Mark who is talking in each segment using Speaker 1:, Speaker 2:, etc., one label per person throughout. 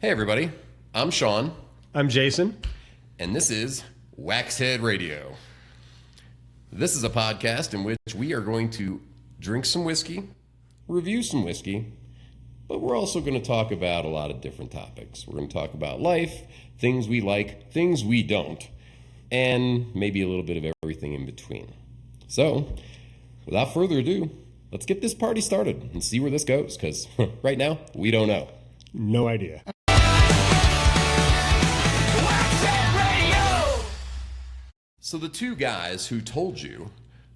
Speaker 1: Hey everybody, I'm Sean,
Speaker 2: I'm Jason.
Speaker 1: and this is Waxhead Radio. This is a podcast in which we are going to drink some whiskey, review some whiskey, but we're also going to talk about a lot of different topics. We're going to talk about life, things we like, things we don't, and maybe a little bit of everything in between. So, without further ado, let's get this party started and see where this goes, because right now, we don't know.
Speaker 2: No idea.
Speaker 1: So the two guys who told you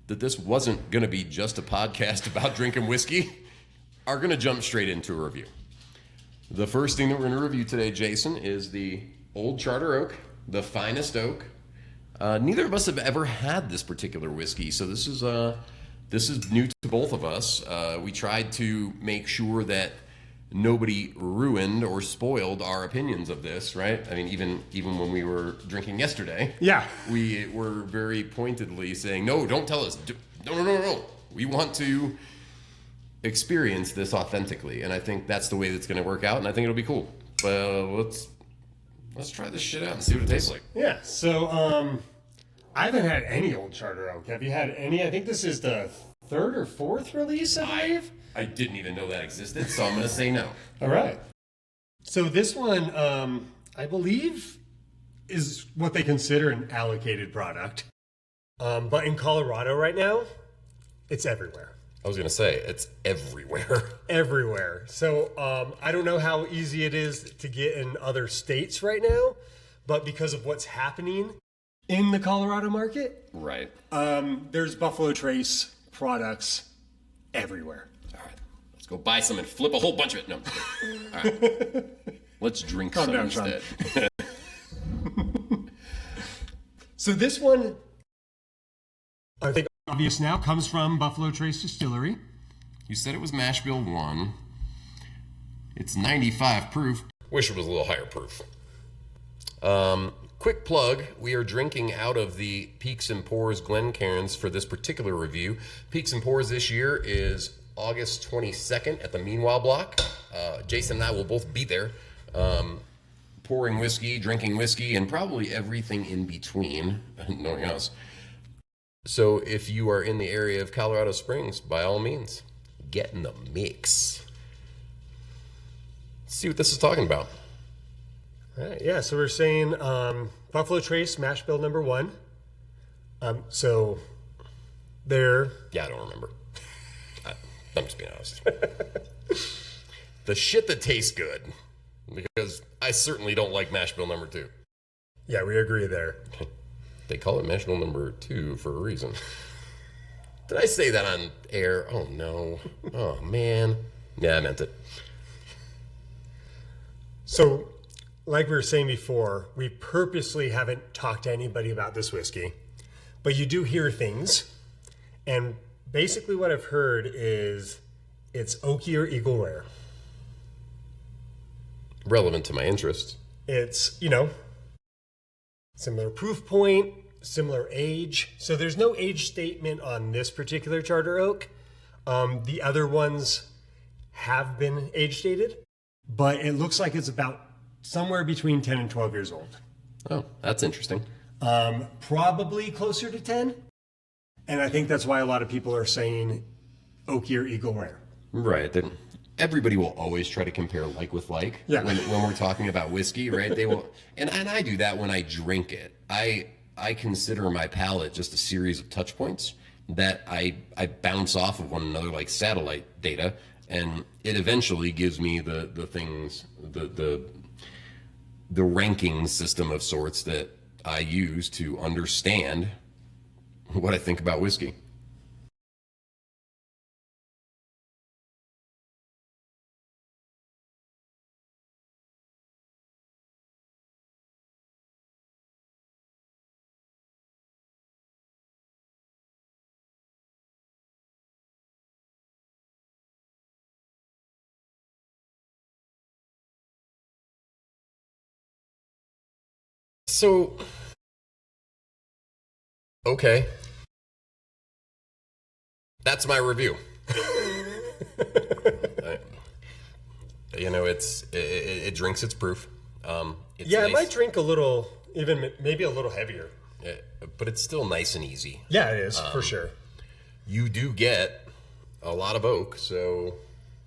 Speaker 1: that this wasn't going to be just a podcast about drinking whiskey are going to jump straight into a review. The first thing that we're going to review today, Jason, is the Old Charter Oak, the finest oak. Neither of us have ever had this particular whiskey, so this is new to both of us. We tried to make sure that nobody ruined or spoiled our opinions of this, right? I mean, even when we were drinking yesterday,
Speaker 2: Yeah.
Speaker 1: we were very pointedly saying, no, don't tell us. No. We want to experience this authentically, and I think that's the way that's going to work out, and I think it'll be cool. Well, let's try this shit out and see what it tastes like.
Speaker 2: Yeah. So, I haven't had any Old Charter Oak. Have you had any? I think this is the third or fourth release, I believe.
Speaker 1: I didn't even know that existed, so I'm going to say no.
Speaker 2: All right. So this one, I believe, is what they consider an allocated product. But in Colorado right now, it's everywhere.
Speaker 1: I was going to say, it's everywhere.
Speaker 2: Everywhere. So I don't know how easy it is to get in other states right now, but because of what's happening in the Colorado market,
Speaker 1: Right.
Speaker 2: there's Buffalo Trace products everywhere.
Speaker 1: All right. Let's go buy some and flip a whole bunch of it. No. All right. Let's drink
Speaker 2: Calm
Speaker 1: some
Speaker 2: down, Sean.
Speaker 1: instead.
Speaker 2: So this one, I think obvious now, comes from Buffalo Trace Distillery.
Speaker 1: You said it was mash bill 1. It's 95 proof. Wish it was a little higher proof. Quick plug, we are drinking out of the Peaks and Pours Glencairns for this particular review. Peaks and Pours this year is August 22nd at the Meanwhile Block. Jason and I will both be there, pouring whiskey, drinking whiskey, and probably everything in between, knowing us. So if you are in the area of Colorado Springs, by all means, get in the mix. Let's see what this is talking about.
Speaker 2: All right, yeah, so we're saying Buffalo Trace mash bill number 1. So they're...
Speaker 1: Yeah, I don't remember. I'm just being honest. The shit that tastes good, because I certainly don't like mash bill number 2.
Speaker 2: Yeah, we agree there.
Speaker 1: They call it mash bill number 2 for a reason. Did I say that on air? Oh, no. Oh, man. Yeah, I meant it.
Speaker 2: So, like we were saying before, we purposely haven't talked to anybody about this whiskey, but you do hear things, and basically what I've heard is it's oaky or eagle rare.
Speaker 1: Relevant to my interests.
Speaker 2: It's, similar proof point, similar age. So there's no age statement on this particular Charter Oak. The other ones have been age dated, but it looks like it's about somewhere between 10 and 12 years old.
Speaker 1: Oh, that's interesting.
Speaker 2: Probably closer to 10. And I think that's why a lot of people are saying oaky or eagle rare.
Speaker 1: Right. Everybody will always try to compare like with like.
Speaker 2: Yeah.
Speaker 1: When we're talking about whiskey, right? They will, and I do that when I drink it. I consider my palate just a series of touch points that I bounce off of one another like satellite data, and it eventually gives me the things, the ranking system of sorts that I use to understand what I think about whiskey. So, okay. That's my review. You know, it drinks its proof. It's
Speaker 2: Yeah,
Speaker 1: nice,
Speaker 2: it might drink a little, even maybe a little heavier.
Speaker 1: but it's still nice and easy.
Speaker 2: Yeah, it is, for sure.
Speaker 1: You do get a lot of oak, so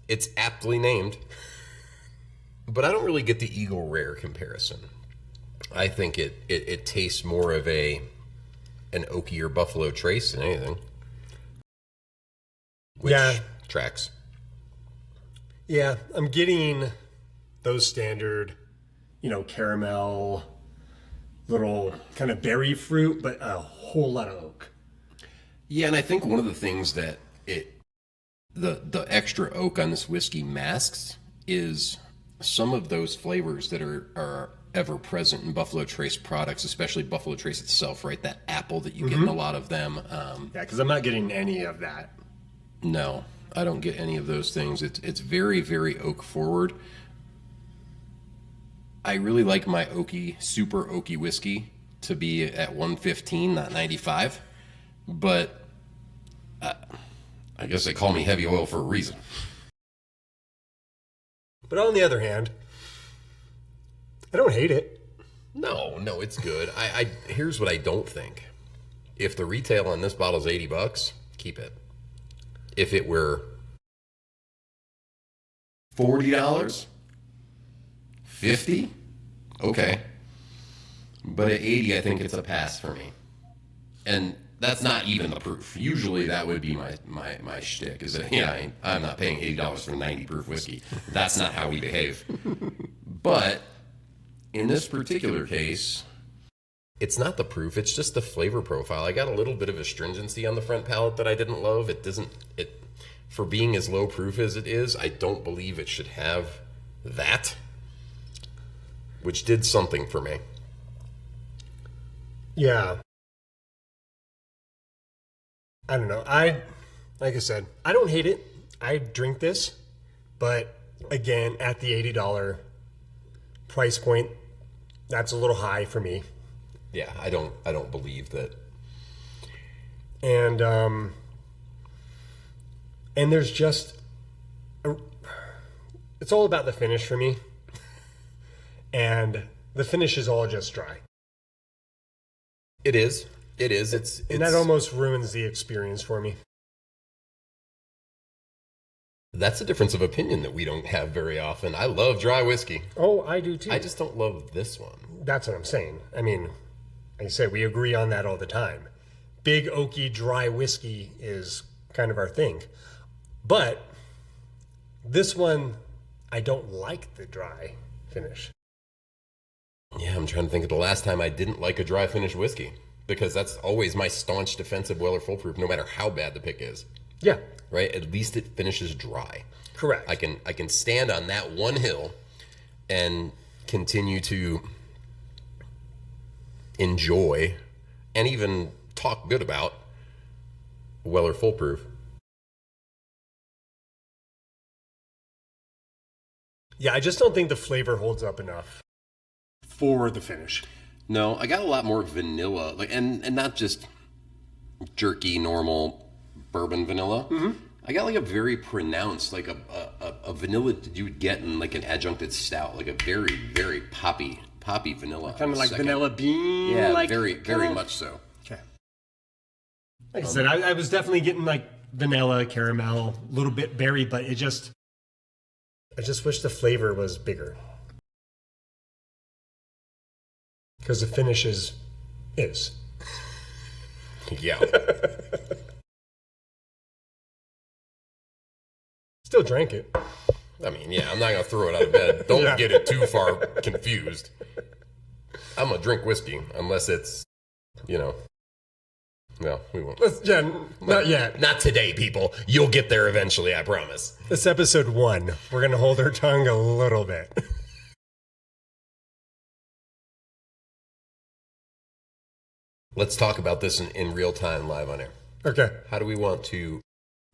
Speaker 1: it's aptly named. But I don't really get the Eagle Rare comparison. I think it tastes more of an oakier Buffalo Trace than anything. Which tracks.
Speaker 2: Yeah, I'm getting those standard, caramel, little kind of berry fruit, but a whole lot of oak.
Speaker 1: Yeah, and I think one of the things that the extra oak on this whiskey masks is some of those flavors that are ever present in Buffalo Trace products, especially Buffalo Trace itself, right? That apple that you get in a lot of them.
Speaker 2: Yeah, because I'm not getting any of that.
Speaker 1: No, I don't get any of those things. It's very, very oak forward. I really like my oaky, super oaky whiskey to be at 115, not 95. But I guess they call me heavy oil for a reason.
Speaker 2: But on the other hand, I don't hate it.
Speaker 1: No, it's good. I here's what I don't think. If the retail on this bottle is $80, keep it. If it were $40, $50, okay. But at 80, I think it's a pass for me. And that's not even the proof. Usually that would be my shtick, is that, I'm not paying $80 for 90 proof whiskey. That's not how we behave. But in this particular case, it's not the proof, it's just the flavor profile. I got a little bit of astringency on the front palate that I didn't love. For being as low proof as it is, I don't believe it should have that, which did something for me.
Speaker 2: Yeah. I don't know. Like I said, I don't hate it. I drink this, but again, at the $80 price point, that's a little high for me.
Speaker 1: Yeah, I don't believe that.
Speaker 2: And there's just it's all about the finish for me. And the finish is all just dry.
Speaker 1: It is. It's
Speaker 2: and that almost ruins the experience for me.
Speaker 1: That's a difference of opinion that we don't have very often. I love dry whiskey.
Speaker 2: Oh, I do too.
Speaker 1: I just don't love this one.
Speaker 2: That's what I'm saying. I mean, like I said, we agree on that all the time. Big oaky dry whiskey is kind of our thing. But this one, I don't like the dry finish.
Speaker 1: Yeah, I'm trying to think of the last time I didn't like a dry finish whiskey, because that's always my staunch defense of Weller Full Proof, no matter how bad the pick is.
Speaker 2: Yeah.
Speaker 1: Right? At least it finishes dry.
Speaker 2: Correct.
Speaker 1: I can stand on that one hill and continue to enjoy and even talk good about Weller Full Proof.
Speaker 2: Yeah, I just don't think the flavor holds up enough for the finish.
Speaker 1: No, I got a lot more vanilla, and not just jerky, normal bourbon vanilla. Mm-hmm. I got like a very pronounced, like a vanilla that you would get in like an adjuncted stout, like a very, very poppy vanilla.
Speaker 2: Kind of like vanilla bean?
Speaker 1: Yeah,
Speaker 2: like,
Speaker 1: very much so.
Speaker 2: Okay. Like I said, I was definitely getting like vanilla, caramel, a little bit berry, but I just wish the flavor was bigger. Because the finish is.
Speaker 1: Yeah.
Speaker 2: Still drank it.
Speaker 1: I mean, yeah, I'm not going to throw it out of bed. Don't get it too far confused. I'm going to drink whiskey unless it's, no, we won't.
Speaker 2: Yeah, not yet.
Speaker 1: Not today, people. You'll get there eventually, I promise.
Speaker 2: This episode 1. We're going to hold our tongue a little bit.
Speaker 1: Let's talk about this in real time, live on air.
Speaker 2: Okay.
Speaker 1: How do we want to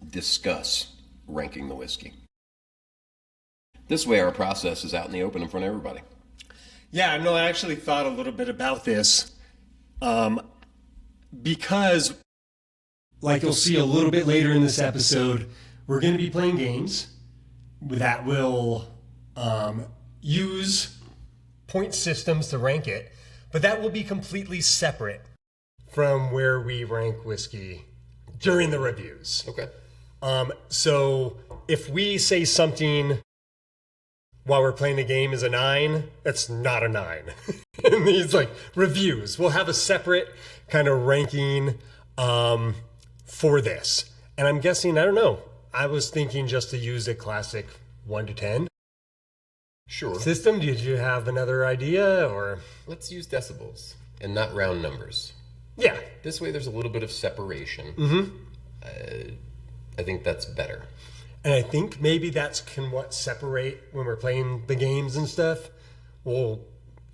Speaker 1: discuss ranking the whiskey? This way our process is out in the open in front of everybody.
Speaker 2: Yeah, no, I actually thought a little bit about this. Because, like you'll see a little bit later in this episode, we're going to be playing games that will use point systems to rank it, but that will be completely separate from where we rank whiskey during the reviews.
Speaker 1: Okay.
Speaker 2: So if we say something while we're playing the game is a 9, it's not a 9. In these like reviews, we'll have a separate kind of ranking for this. And I'm guessing, I don't know, I was thinking just to use a classic 1 to 10
Speaker 1: Sure.
Speaker 2: system. Did you have another idea, or?
Speaker 1: Let's use decibels and not round numbers.
Speaker 2: Yeah.
Speaker 1: This way there's a little bit of separation. I think that's better.
Speaker 2: And I think maybe that's what separate when we're playing the games and stuff. We'll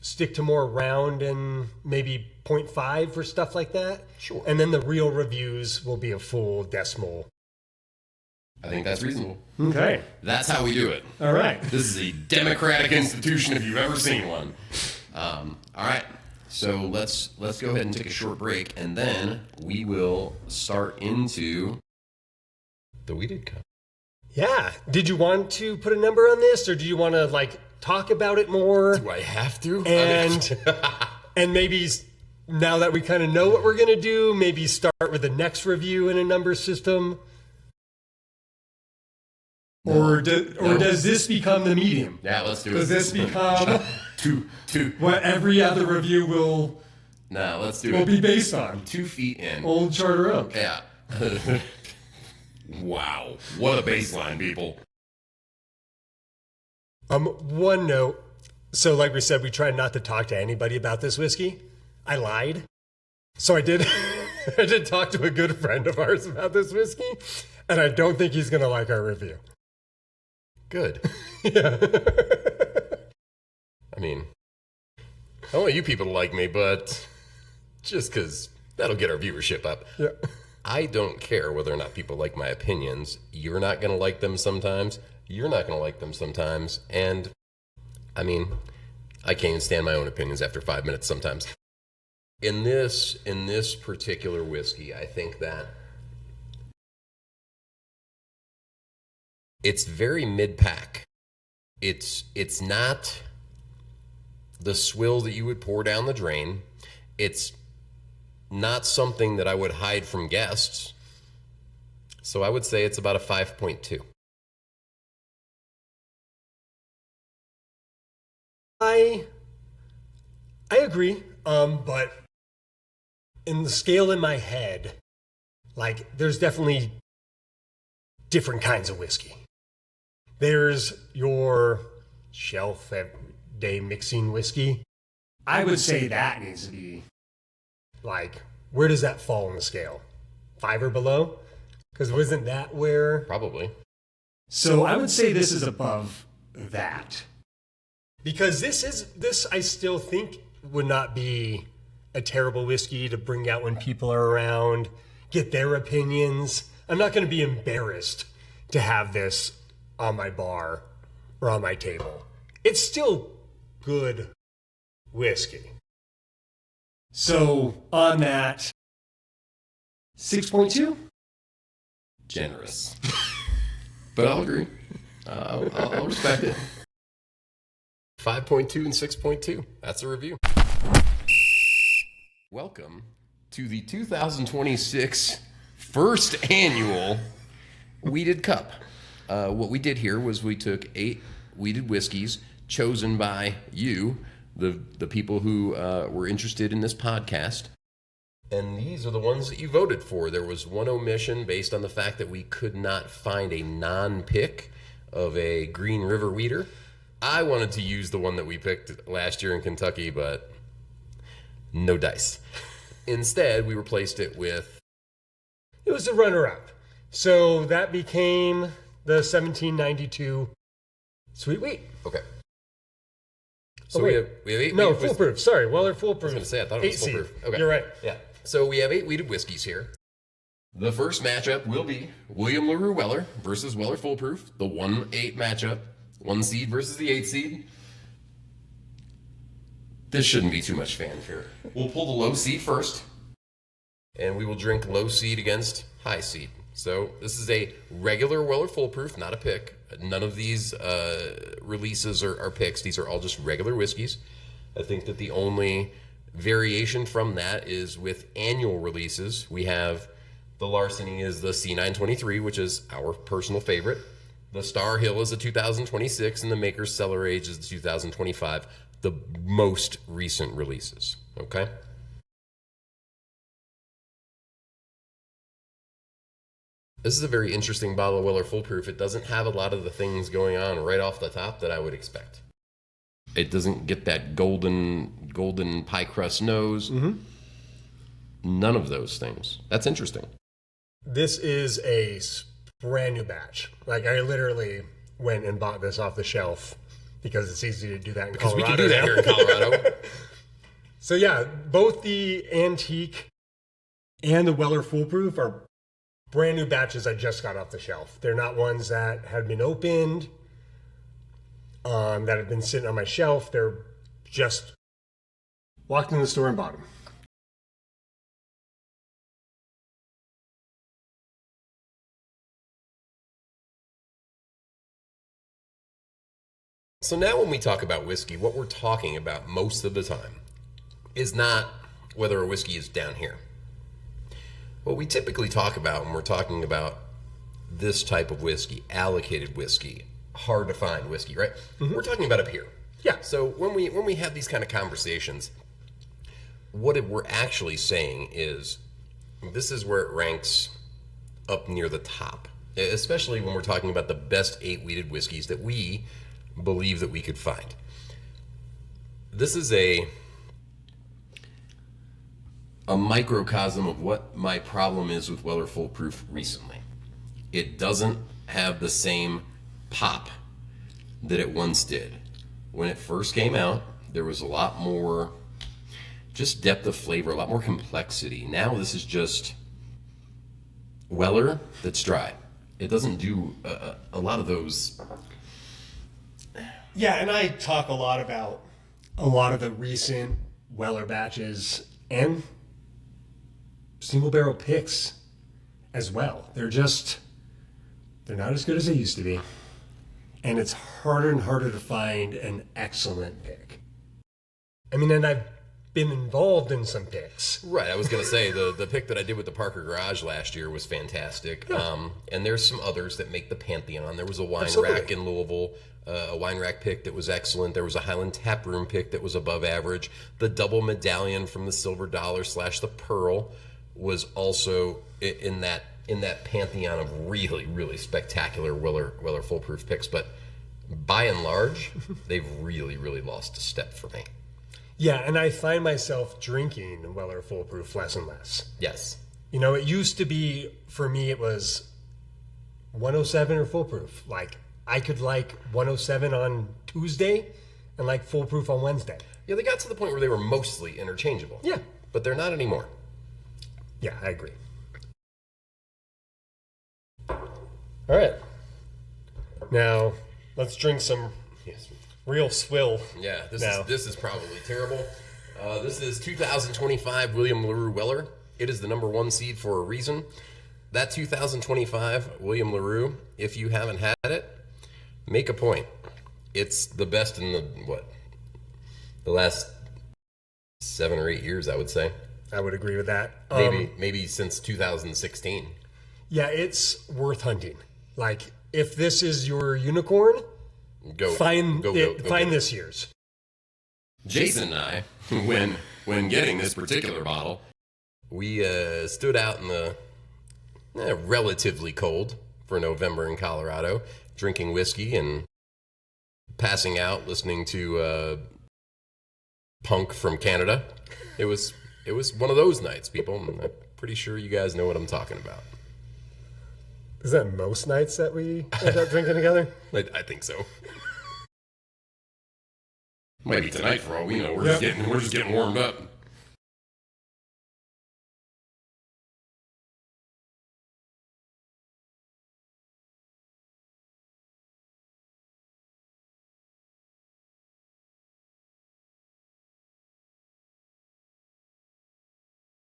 Speaker 2: stick to more round and maybe 0.5 for stuff like that.
Speaker 1: Sure.
Speaker 2: And then the real reviews will be a full decimal.
Speaker 1: I think that's reasonable.
Speaker 2: Okay.
Speaker 1: That's how we do it.
Speaker 2: All right.
Speaker 1: This is a democratic institution if you've ever seen one. All right. So let's go ahead and take a short break, and then we will start into the Weeded Cup.
Speaker 2: Yeah. Did you want to put a number on this, or do you want to like talk about it more?
Speaker 1: Do I have to?
Speaker 2: And and maybe now that we kind of know what we're going to do, maybe start with the next review in a number system? Or does this become the medium?
Speaker 1: Yeah, let's do it.
Speaker 2: Does this become
Speaker 1: two?
Speaker 2: what every other review will
Speaker 1: No, let's do it.
Speaker 2: be based on?
Speaker 1: 2 feet in.
Speaker 2: Old Charter Oak.
Speaker 1: Yeah. Wow. What a baseline, people.
Speaker 2: One note. So like we said, we tried not to talk to anybody about this whiskey. I lied. So I did I did talk to a good friend of ours about this whiskey, and I don't think he's gonna like our review.
Speaker 1: Good.
Speaker 2: Yeah.
Speaker 1: I mean, I don't want you people to like me, but just because that'll get our viewership up.
Speaker 2: Yeah.
Speaker 1: I don't care whether or not people like my opinions. You're not going to like them sometimes. You're not going to like them sometimes. And, I mean, I can't even stand my own opinions after 5 minutes sometimes. In this particular whiskey, I think that it's very mid-pack. It's not the swill that you would pour down the drain. It's not something that I would hide from guests. So I would say it's about a 5.2.
Speaker 2: I agree. But in the scale in my head, like there's definitely different kinds of whiskey. There's your shelf day mixing whiskey. I would say that needs to be like, where does that fall on the scale? 5 or below? Because wasn't that where?
Speaker 1: Probably.
Speaker 2: So I would say this is above that. Because this I still think would not be a terrible whiskey to bring out when people are around, get their opinions. I'm not going to be embarrassed to have this on my bar or on my table. It's still good whiskey. So on that, 6.2?
Speaker 1: Generous. But I'll agree. I'll respect it. 5.2 and 6.2. That's a review. Welcome to the 2026 first annual Weeded Cup. What we did here was we took 8 weeded whiskeys chosen by you, the people who were interested in this podcast. And these are the ones that you voted for. There was one omission based on the fact that we could not find a non-pick of a Green River Weeder. I wanted to use the one that we picked last year in Kentucky, but no dice. Instead, we replaced it with...
Speaker 2: It was a runner-up. So that became the 1792 Sweet Wheat.
Speaker 1: Okay. So
Speaker 2: wait.
Speaker 1: we have 8...
Speaker 2: No, foolproof. Sorry, Weller foolproof.
Speaker 1: I was going to say, I thought it was
Speaker 2: 8
Speaker 1: foolproof.
Speaker 2: seed.
Speaker 1: Okay.
Speaker 2: You're right.
Speaker 1: Yeah. So we have 8 weeded whiskeys here. The first matchup will be William LaRue Weller versus Weller Foolproof. The 1-8 matchup. 1 seed versus the 8 seed. This shouldn't be too much fanfare. We'll pull the low seed first. And we will drink low seed against high seed. So this is a regular Weller Full Proof, not a pick. None of these releases are picks. These are all just regular whiskeys. I think that the only variation from that is with annual releases. We have the Larceny is the C923, which is our personal favorite. The Star Hill is the 2026, and the Maker's Cellar Age is the 2025, the most recent releases. Okay? This is a very interesting bottle of Weller Full Proof. It doesn't have a lot of the things going on right off the top that I would expect. It doesn't get that golden pie crust nose.
Speaker 2: Mm-hmm.
Speaker 1: None of those things. That's interesting.
Speaker 2: This is a brand new batch. Like, I literally went and bought this off the shelf because it's easy to do that in
Speaker 1: Because
Speaker 2: Colorado.
Speaker 1: we can do that here in Colorado.
Speaker 2: So yeah, both the Antique and the Weller Full Proof are brand new batches I just got off the shelf. They're not ones that have been opened, that have been sitting on my shelf. They're just walked in the store and bought them.
Speaker 1: So now when we talk about whiskey, what we're talking about most of the time is not whether a whiskey is down here. What we typically talk about when we're talking about this type of whiskey, allocated whiskey, hard to find whiskey, right? Mm-hmm. We're talking about up here.
Speaker 2: Yeah.
Speaker 1: So when we have these kind of conversations, what we're actually saying is this is where it ranks up near the top, especially when we're talking about the best 8-wheated whiskeys that we believe that we could find. This is a microcosm of what my problem is with Weller Full Proof recently. It doesn't have the same pop that it once did. When it first came out, there was a lot more just depth of flavor, a lot more complexity. Now this is just Weller that's dry. It doesn't do a lot of those.
Speaker 2: Yeah, and I talk a lot about a lot of the recent Weller batches and single barrel picks as well. They're not as good as they used to be. And it's harder and harder to find an excellent pick. I mean, and I've been involved in some picks.
Speaker 1: Right, I was going to say, the pick that I did with the Parker Garage last year was fantastic. Yeah. And there's some others that make the Pantheon. There was a wine rack in Louisville, a wine rack pick that was excellent. There was a Highland Tap Room pick that was above average. The double medallion from the Silver Dollar / the Pearl was also in that pantheon of really, really spectacular Weller Full Proof picks. But by and large, they've really, really lost a step for me.
Speaker 2: Yeah, and I find myself drinking Weller Full Proof less and less.
Speaker 1: Yes.
Speaker 2: You know, it used to be, for me, it was 107 or Full Proof. Like, I could like 107 on Tuesday and like Full Proof on Wednesday.
Speaker 1: Yeah, they got to the point where they were mostly interchangeable.
Speaker 2: Yeah.
Speaker 1: But they're not anymore.
Speaker 2: Yeah, I agree. All right. Now, let's drink some real swill.
Speaker 1: Yeah, this is probably terrible. This is 2025 William LaRue Weller. It is the number 1 seed for a reason. That 2025 William LaRue, if you haven't had it, make a point. It's the best in the last 7 or 8 years, I would say.
Speaker 2: I would agree with that.
Speaker 1: Maybe since 2016.
Speaker 2: Yeah, it's worth hunting. Like, if this is your unicorn, find this year's.
Speaker 1: Jason and I, when getting this particular bottle, we stood out in the relatively cold for November in Colorado, drinking whiskey and passing out, listening to punk from Canada. It was one of those nights, people. And I'm pretty sure you guys know what I'm talking about.
Speaker 2: Is that most nights that we end up drinking together?
Speaker 1: I think so. Maybe tonight, for all we know. We're just getting warmed up.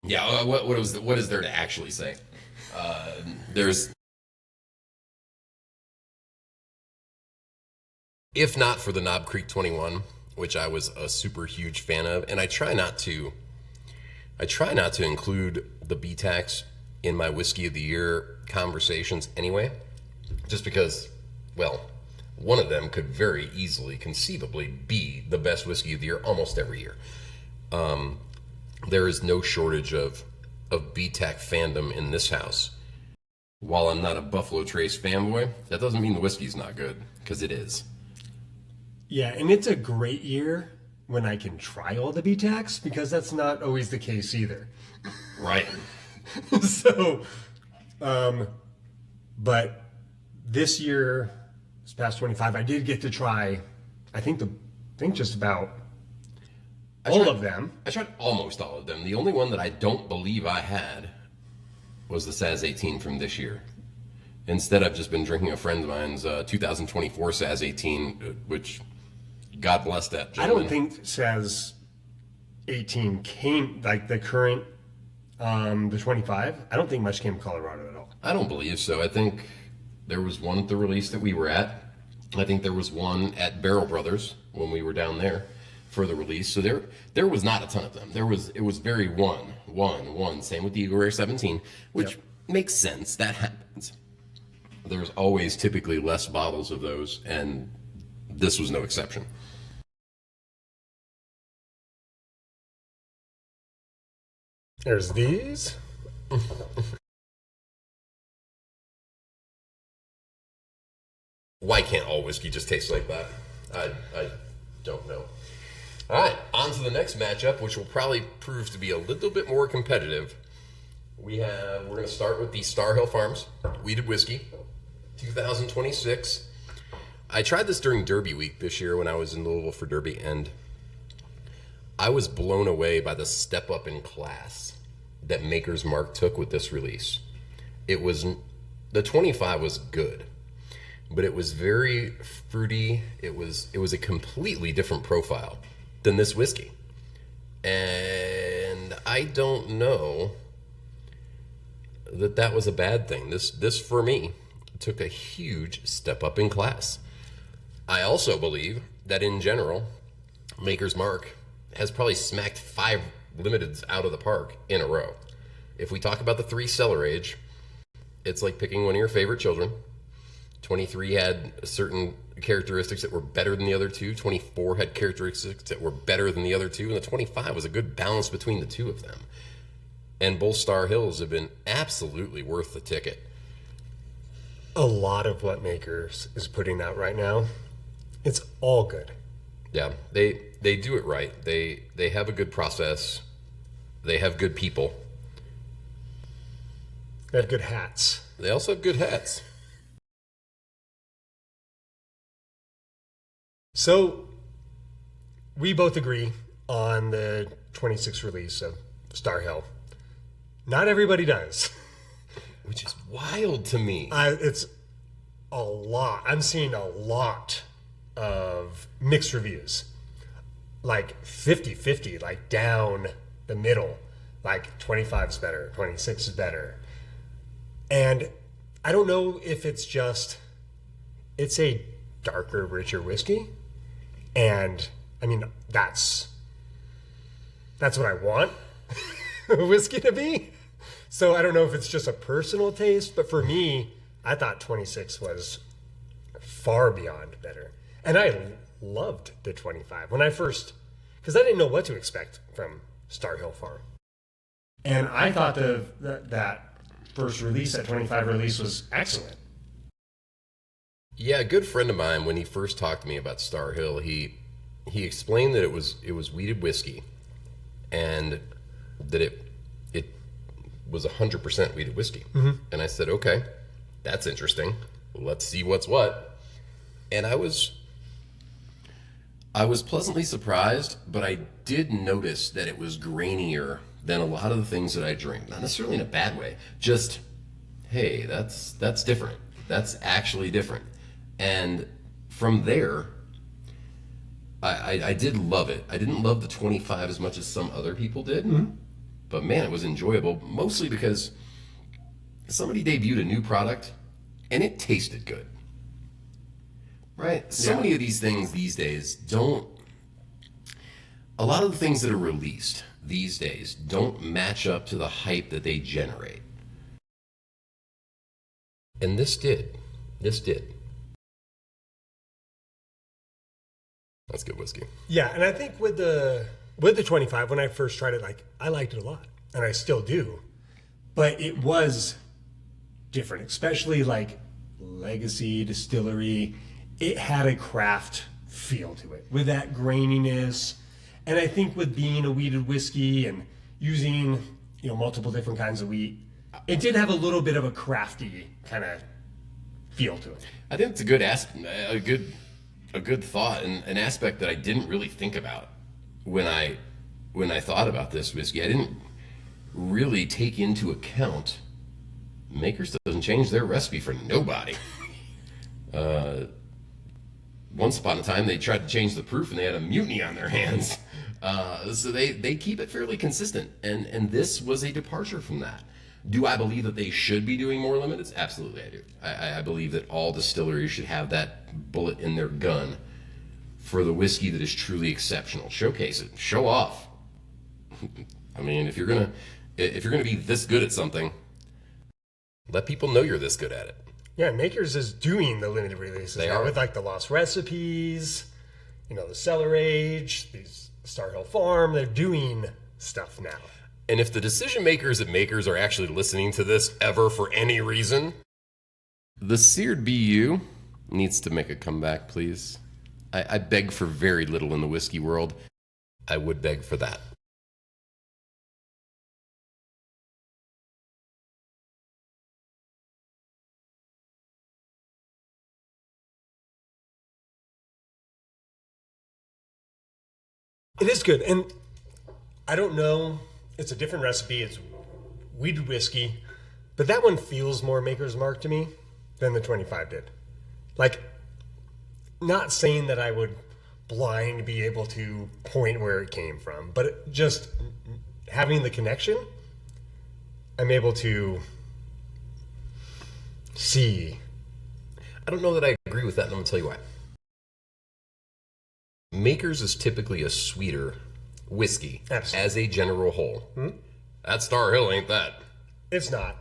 Speaker 1: Yeah, what is there to actually say? There's, if not for the Knob Creek 21, which I was a super huge fan of, and I try not to include the BTACs in my whiskey of the year conversations anyway, just because, well, one of them could very easily, conceivably, be the best whiskey of the year almost every year. There is no shortage of BTAC fandom in this house. While I'm not a Buffalo Trace fanboy, that doesn't mean the whiskey's not good, because it is.
Speaker 2: Yeah, and it's a great year when I can try all the BTACs, because that's not always the case either.
Speaker 1: Right.
Speaker 2: So, but this year, this past 25, I did get to try, I think just about all of them.
Speaker 1: I tried almost all of them. The only one that I don't believe I had was the Saz 18 from this year. Instead, I've just been drinking a friend of mine's 2024 Saz 18, which, God bless that gentleman.
Speaker 2: I don't think Saz 18 came, like the current, the 25, I don't think much came from Colorado at all.
Speaker 1: I don't believe so. I think there was one at the release that we were at. I think there was one at Barrel Brothers when we were down there for the release. So there was not a ton of them. It was very one. Same with the Eagle Rare 17, which makes sense. That happens. There's always typically less bottles of those, and this was no exception.
Speaker 2: There's these.
Speaker 1: Why can't all whiskey just taste like that? I don't know. All right, on to the next matchup, which will probably prove to be a little bit more competitive. We're going to start with the Star Hill Farms Wheated Whiskey, 2026. I tried this during Derby week this year when I was in Louisville for Derby, and I was blown away by the step up in class that Maker's Mark took with this release. The 25 was good, but it was very fruity. It was a completely different profile than this whiskey. And I don't know that was a bad thing. This for me took a huge step up in class. I also believe that in general, Maker's Mark has probably smacked 5 limiteds out of the park in a row. If we talk about the 3 cellar age, it's like picking one of your favorite children. 23 had certain characteristics that were better than the other two. 24 had characteristics that were better than the other two. And the 25 was a good balance between the two of them. And both Star Hills have been absolutely worth the ticket.
Speaker 2: A lot of what Makers is putting out right now, it's all good.
Speaker 1: Yeah, they do it right. They have a good process. They have good people.
Speaker 2: They have good hats.
Speaker 1: They also have good hats.
Speaker 2: So, we both agree on the 26th release of Star Hill. Not everybody does.
Speaker 1: Which is wild to me.
Speaker 2: It's a lot. I'm seeing a lot of mixed reviews. Like 50-50, like down the middle. Like 25 is better, 26 is better. And I don't know if it's a darker, richer whiskey. And I mean, that's what I want whiskey to be. So I don't know if it's just a personal taste, but for me, I thought 26 was far beyond better. And I loved the 25 when I first, because I didn't know what to expect from Star Hill Farm. And I thought that first release, that 25 release, was excellent.
Speaker 1: Yeah, a good friend of mine, when he first talked to me about Star Hill, he explained that it was wheated whiskey, and that it was 100% wheated whiskey. Mm-hmm. And I said, okay, that's interesting. Let's see what's what. And I was pleasantly surprised, but I did notice that it was grainier than a lot of the things that I drink. Not necessarily in a bad way. Just, hey, that's different. That's actually different. And from there, I did love it. I didn't love the 25 as much as some other people did. Mm-hmm. But man, it was enjoyable, mostly because somebody debuted a new product and it tasted good. Right? So many of these things these days don't. A lot of the things that are released these days don't match up to the hype that they generate. And this did. This did. That's good whiskey.
Speaker 2: Yeah, and I think with the 25, when I first tried it, like I liked it a lot, and I still do. But it was different, especially like Legacy Distillery. It had a craft feel to it with that graininess. And I think with being a wheated whiskey and using, multiple different kinds of wheat, it did have a little bit of a crafty kind of feel to it.
Speaker 1: I think it's a good thought and an aspect that I didn't really think about when I thought about this whiskey. I didn't really take into account Makers doesn't change their recipe for nobody. Once upon a time, they tried to change the proof and they had a mutiny on their hands. So they keep it fairly consistent. And this was a departure from that. Do I believe that they should be doing more limiteds? Absolutely, I do. I believe that all distilleries should have that bullet in their gun for the whiskey that is truly exceptional. Showcase it. Show off. I mean, if you're gonna be this good at something, let people know you're this good at it.
Speaker 2: Yeah, Makers is doing the limited releases
Speaker 1: They
Speaker 2: now
Speaker 1: are.
Speaker 2: with like the Lost Recipes, the Cellar Age, these Star Hill Farm. They're doing stuff now.
Speaker 1: And if the decision makers at Makers are actually listening to this ever for any reason, the Seared BU needs to make a comeback, please. I beg for very little in the whiskey world. I would beg for that.
Speaker 2: It is good. And I don't know, it's a different recipe. It's wheated whiskey. But that one feels more Maker's Mark to me than the 25 did. Like, not saying that I would blind be able to point where it came from, but just having the connection, I'm able to see.
Speaker 1: I don't know that I agree with that, and I'm going to tell you why. Makers is typically a sweeter whiskey.
Speaker 2: Absolutely.
Speaker 1: As a general whole. That Star Hill ain't that.
Speaker 2: It's not.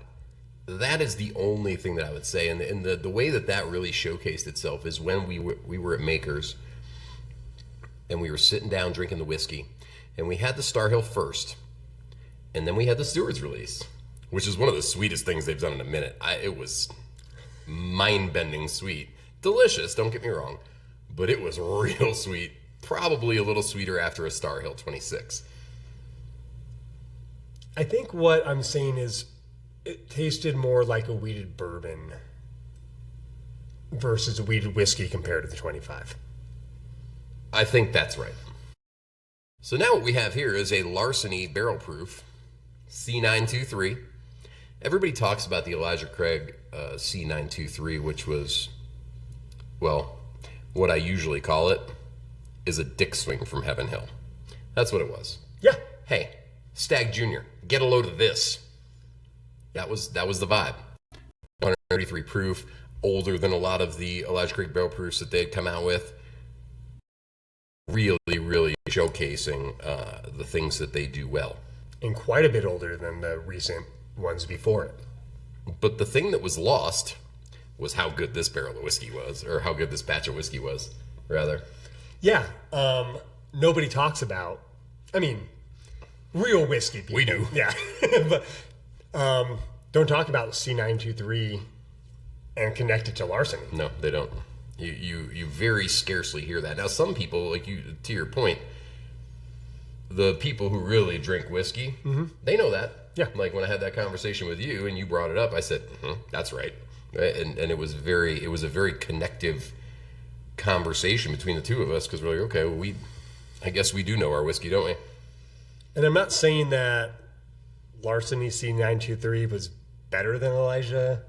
Speaker 1: That is the only thing that I would say. And the way that really showcased itself is when we were at Makers and we were sitting down drinking the whiskey, and we had the Star Hill first, and then we had the Stewart's release, which is one of the sweetest things they've done in a minute. It was mind-bending sweet. Delicious, don't get me wrong, but it was real sweet. Probably a little sweeter after a Star Hill 26.
Speaker 2: I think what I'm saying is it tasted more like a wheated bourbon versus a wheated whiskey compared to the 25.
Speaker 1: I think that's right. So now what we have here is a Larceny barrel proof C923. Everybody talks about the Elijah Craig C923, which was, well, what I usually call it is a dick swing from Heaven Hill. That's what it was.
Speaker 2: Yeah.
Speaker 1: Hey, Stag Jr., get a load of this. That was the vibe. 133 proof, older than a lot of the Elijah Craig barrel proofs that they'd come out with. Really, really showcasing the things that they do well.
Speaker 2: And quite a bit older than the recent ones before it.
Speaker 1: But the thing that was lost was how good this barrel of whiskey was, or how good this batch of whiskey was, rather.
Speaker 2: Yeah. Nobody talks about, real whiskey people.
Speaker 1: We do.
Speaker 2: Yeah. But don't talk about C923 and connect it to Larceny.
Speaker 1: No, they don't. You very scarcely hear that. Now, some people, like you, to your point, the people who really drink whiskey, they know that.
Speaker 2: Yeah.
Speaker 1: Like when I had that conversation with you and you brought it up, I said, that's right. And it was a very connective conversation between the two of us, because we're like, okay, well, I guess we do know our whiskey, don't we?
Speaker 2: And I'm not saying that Larceny C923 was better than Elijah,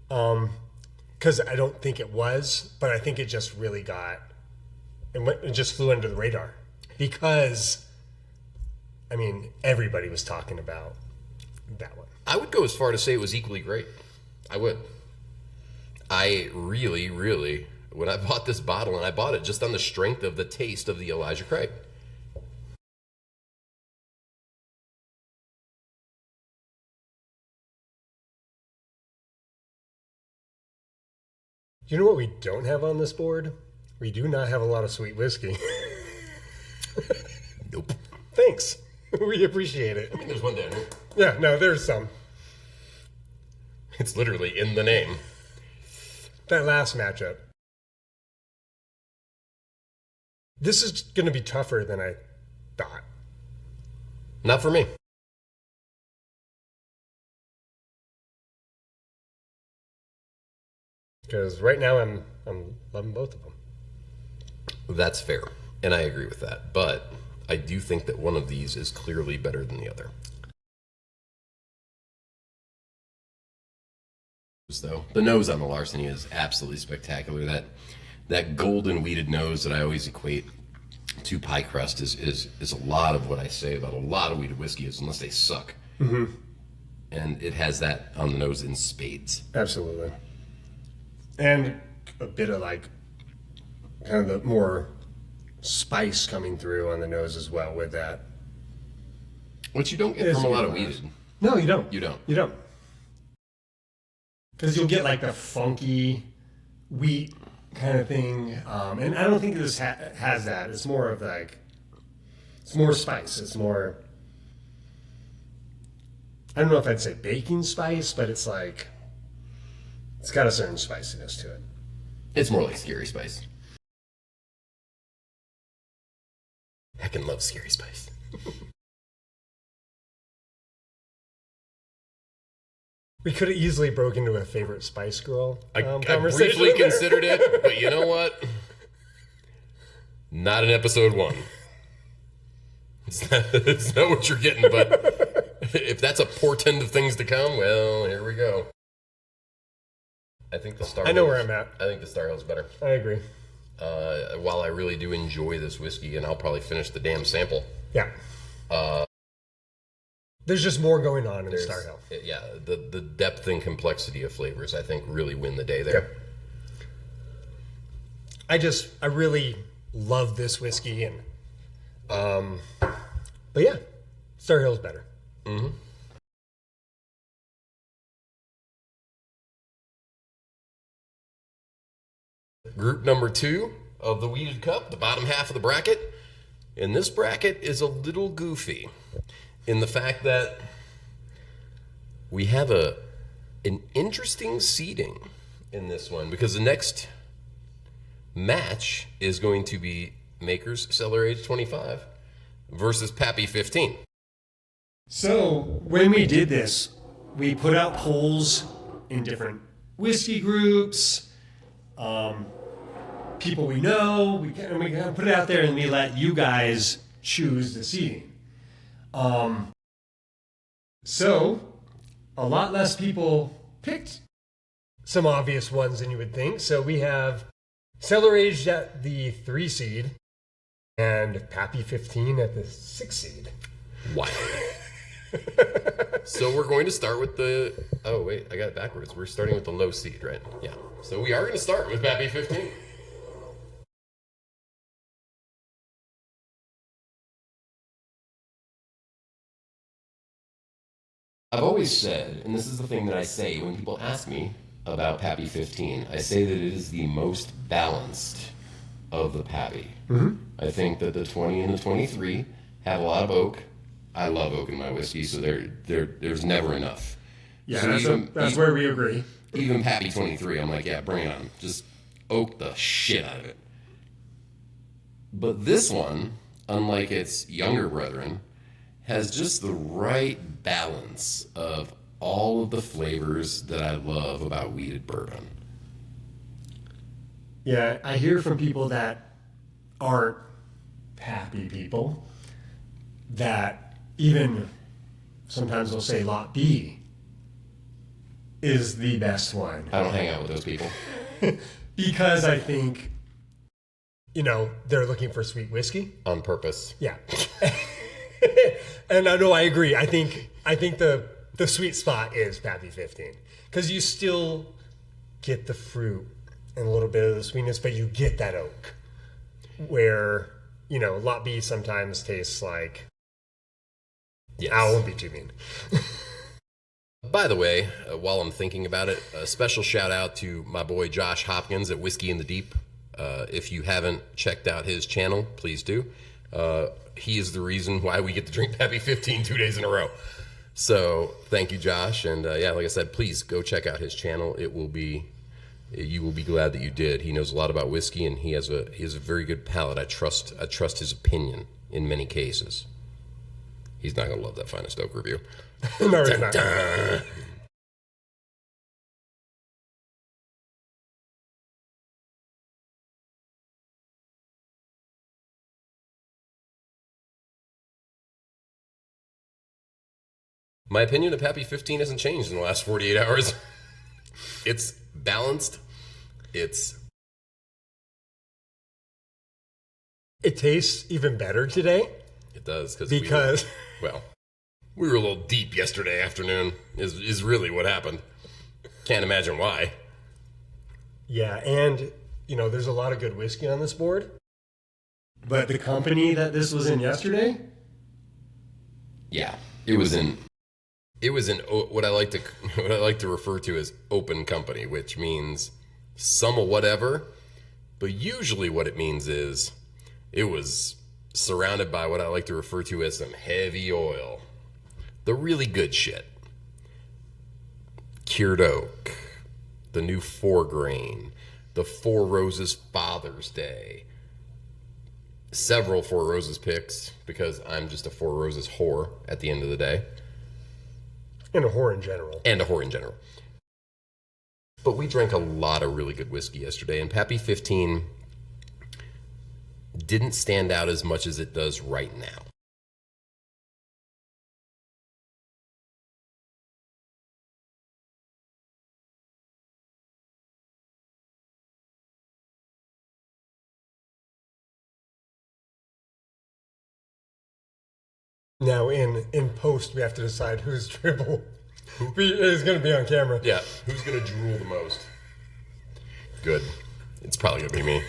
Speaker 2: because I don't think it was, but I think it just really it just flew under the radar, because everybody was talking about that one.
Speaker 1: I would go as far to say it was equally great. I would. I really, really, when I bought this bottle, and I bought it just on the strength of the taste of the Elijah Craig.
Speaker 2: You know what we don't have on this board? We do not have a lot of sweet whiskey.
Speaker 1: Nope.
Speaker 2: Thanks. We appreciate it.
Speaker 1: I mean, there's one down here.
Speaker 2: Yeah, no, there's some.
Speaker 1: It's literally in the name.
Speaker 2: That last matchup. This is going to be tougher than I thought.
Speaker 1: Not for me.
Speaker 2: Because right now I'm loving both of them.
Speaker 1: That's fair, and I agree with that. But I do think that one of these is clearly better than the other. Though the nose on the Larceny is absolutely spectacular. That golden wheated nose that I always equate to pie crust is a lot of what I say about a lot of wheated whiskey is unless they suck.
Speaker 2: Mm-hmm.
Speaker 1: And it has that on the nose in spades.
Speaker 2: Absolutely. And a bit of like kind of the more spice coming through on the nose as well with that.
Speaker 1: Which you don't get from a lot of wheated.
Speaker 2: No, you don't.
Speaker 1: You don't.
Speaker 2: You don't. Because you'll get like the funky wheat kind of thing. And I don't think this has that. It's more of like, it's more spice. It's more, I don't know if I'd say baking spice, but it's like, it's got a certain spiciness to it.
Speaker 1: It's more like scary spice. Heckin' love scary spice.
Speaker 2: We could have easily broken into a favorite Spice Girl
Speaker 1: I
Speaker 2: conversation.
Speaker 1: briefly considered it, but you know what? Not in episode 1. It's not what you're getting, but if that's a portend of things to come, well, here we go. I think the Star.
Speaker 2: I know where I'm at.
Speaker 1: I think the Star Hill's better.
Speaker 2: I agree.
Speaker 1: While I really do enjoy this whiskey, and I'll probably finish the damn sample.
Speaker 2: Yeah. There's just more going on in Star Hill.
Speaker 1: Yeah, the depth and complexity of flavors, I think, really win the day there.
Speaker 2: Yep. I really love this whiskey, and but yeah, Star Hill's better.
Speaker 1: Mm-hmm. Group number 2 of the Weeded Cup, the bottom half of the bracket. And this bracket is a little goofy in the fact that we have an interesting seeding in this one, because the next match is going to be Maker's Cellar Age 25 versus Pappy 15.
Speaker 2: So when we did this, we put out polls in different whiskey groups, people we know. We kind of put it out there and we let you guys choose the seeding. So a lot less people picked some obvious ones than you would think. So we have Cellar Aged at the 3 seed and Pappy 15 at the 6 seed.
Speaker 1: Wow. So we're going to start with the... Oh, wait, I got it backwards. We're starting with the low seed, right? Yeah. So we are going to start with Pappy 15. I've always said, and this is the thing that I say when people ask me about Pappy 15, I say that it is the most balanced of the Pappy.
Speaker 2: Mm-hmm.
Speaker 1: I think that the 20 and the 23 have a lot of oak. I love oak in my whiskey, so there's never enough.
Speaker 2: Yeah,
Speaker 1: So
Speaker 2: that's where we agree.
Speaker 1: Even Pappy 23, I'm like, yeah, bring it on. Just oak the shit out of it. But this one, unlike its younger brethren, has just the right balance of all of the flavors that I love about wheated bourbon.
Speaker 2: Yeah, I hear from people that aren't Pappy people that even sometimes they'll say Lot B is the best one.
Speaker 1: I don't hang out with those people.
Speaker 2: Because I think, they're looking for sweet whiskey.
Speaker 1: On purpose.
Speaker 2: Yeah. And I know I agree. I think the the sweet spot is Pappy 15. Because you still get the fruit and a little bit of the sweetness, but you get that oak. Where, Lot B sometimes tastes like...
Speaker 1: Yes.
Speaker 2: I won't be too mean.
Speaker 1: By the way, while I'm thinking about it, a special shout out to my boy Josh Hopkins at Whiskey in the Deep. If you haven't checked out his channel, please do. He is the reason why we get to drink Pappy 15 2 days in a row. So thank you, Josh. And like I said, please go check out his channel. You will be glad that you did. He knows a lot about whiskey, and he has a very good palate. I trust his opinion in many cases. He's not gonna love that Finest Oak review.
Speaker 2: No, he's not.
Speaker 1: My opinion of Pappy 15 hasn't changed in the last 48 hours. It's balanced.
Speaker 2: It tastes even better today.
Speaker 1: It does
Speaker 2: because
Speaker 1: we were a little deep yesterday afternoon. Is really what happened. Can't imagine why.
Speaker 2: Yeah, and there's a lot of good whiskey on this board. But the company that this was in yesterday,
Speaker 1: yeah, it was in what I like to refer to as open company, which means some of whatever, but usually what it means is it was surrounded by what I like to refer to as some heavy oil. The really good shit. Cured oak, the new 4-grain, the Four Roses Father's Day, several Four Roses picks, because I'm just a Four Roses whore at the end of the day.
Speaker 2: And a whore in general. But
Speaker 1: we drank a lot of really good whiskey yesterday, and Pappy 15 didn't stand out as much as it does right now.
Speaker 2: Now in post we have to decide whose dribble is going to be on camera.
Speaker 1: Yeah, who's going to drool the most? Good. It's probably going to be me.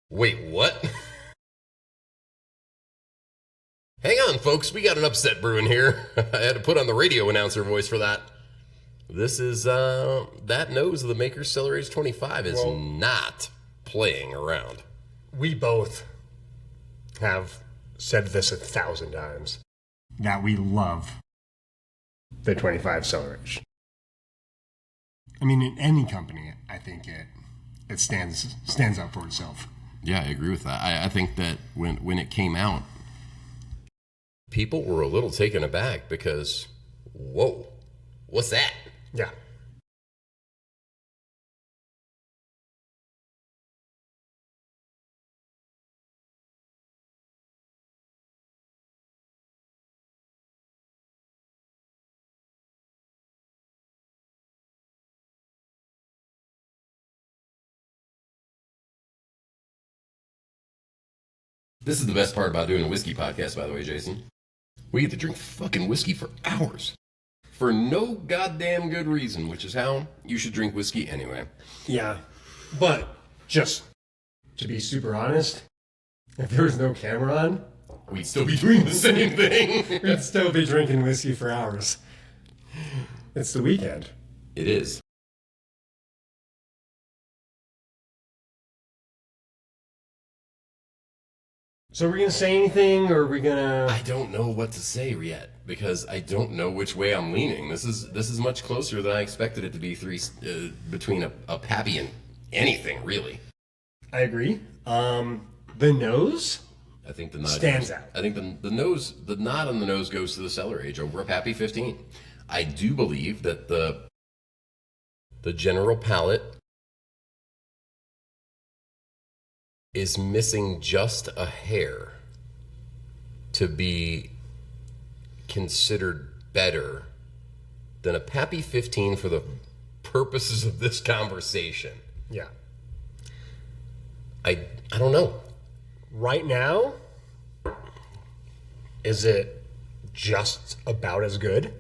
Speaker 1: Wait, what? Hang on, folks. We got an upset brewing here. I had to put on the radio announcer voice for that. This is, that nose of the Maker's Cellar Age 25 is not playing around.
Speaker 2: We both have said this 1,000 times. That we love the 25 Cellar Age. I mean, in any company, I think it stands up for itself.
Speaker 1: Yeah, I agree with that. I think that when it came out, people were a little taken aback because, whoa, what's that?
Speaker 2: Yeah.
Speaker 1: This is the best part about doing a whiskey podcast, by the way, Jason. We get to drink fucking whiskey for hours. For no goddamn good reason, which is how you should drink whiskey anyway.
Speaker 2: Yeah. But, just to be super honest, if there was no camera on,
Speaker 1: we'd still be doing the same thing.
Speaker 2: We'd still be drinking whiskey for hours. It's the weekend.
Speaker 1: It is.
Speaker 2: So are we going to say anything, or are we going to...
Speaker 1: I don't know what to say yet, because I don't know which way I'm leaning. This is much closer than I expected it to be between a Pappy and anything, really.
Speaker 2: I agree. The nose?
Speaker 1: I think the nod
Speaker 2: stands out.
Speaker 1: I think the nod on the nose goes to the Cellar Age over a Pappy 15. I do believe that the general palate is missing just a hair to be considered better than a Pappy 15 for the purposes of this conversation.
Speaker 2: Yeah.
Speaker 1: I don't know.
Speaker 2: Right now, is it just about as good?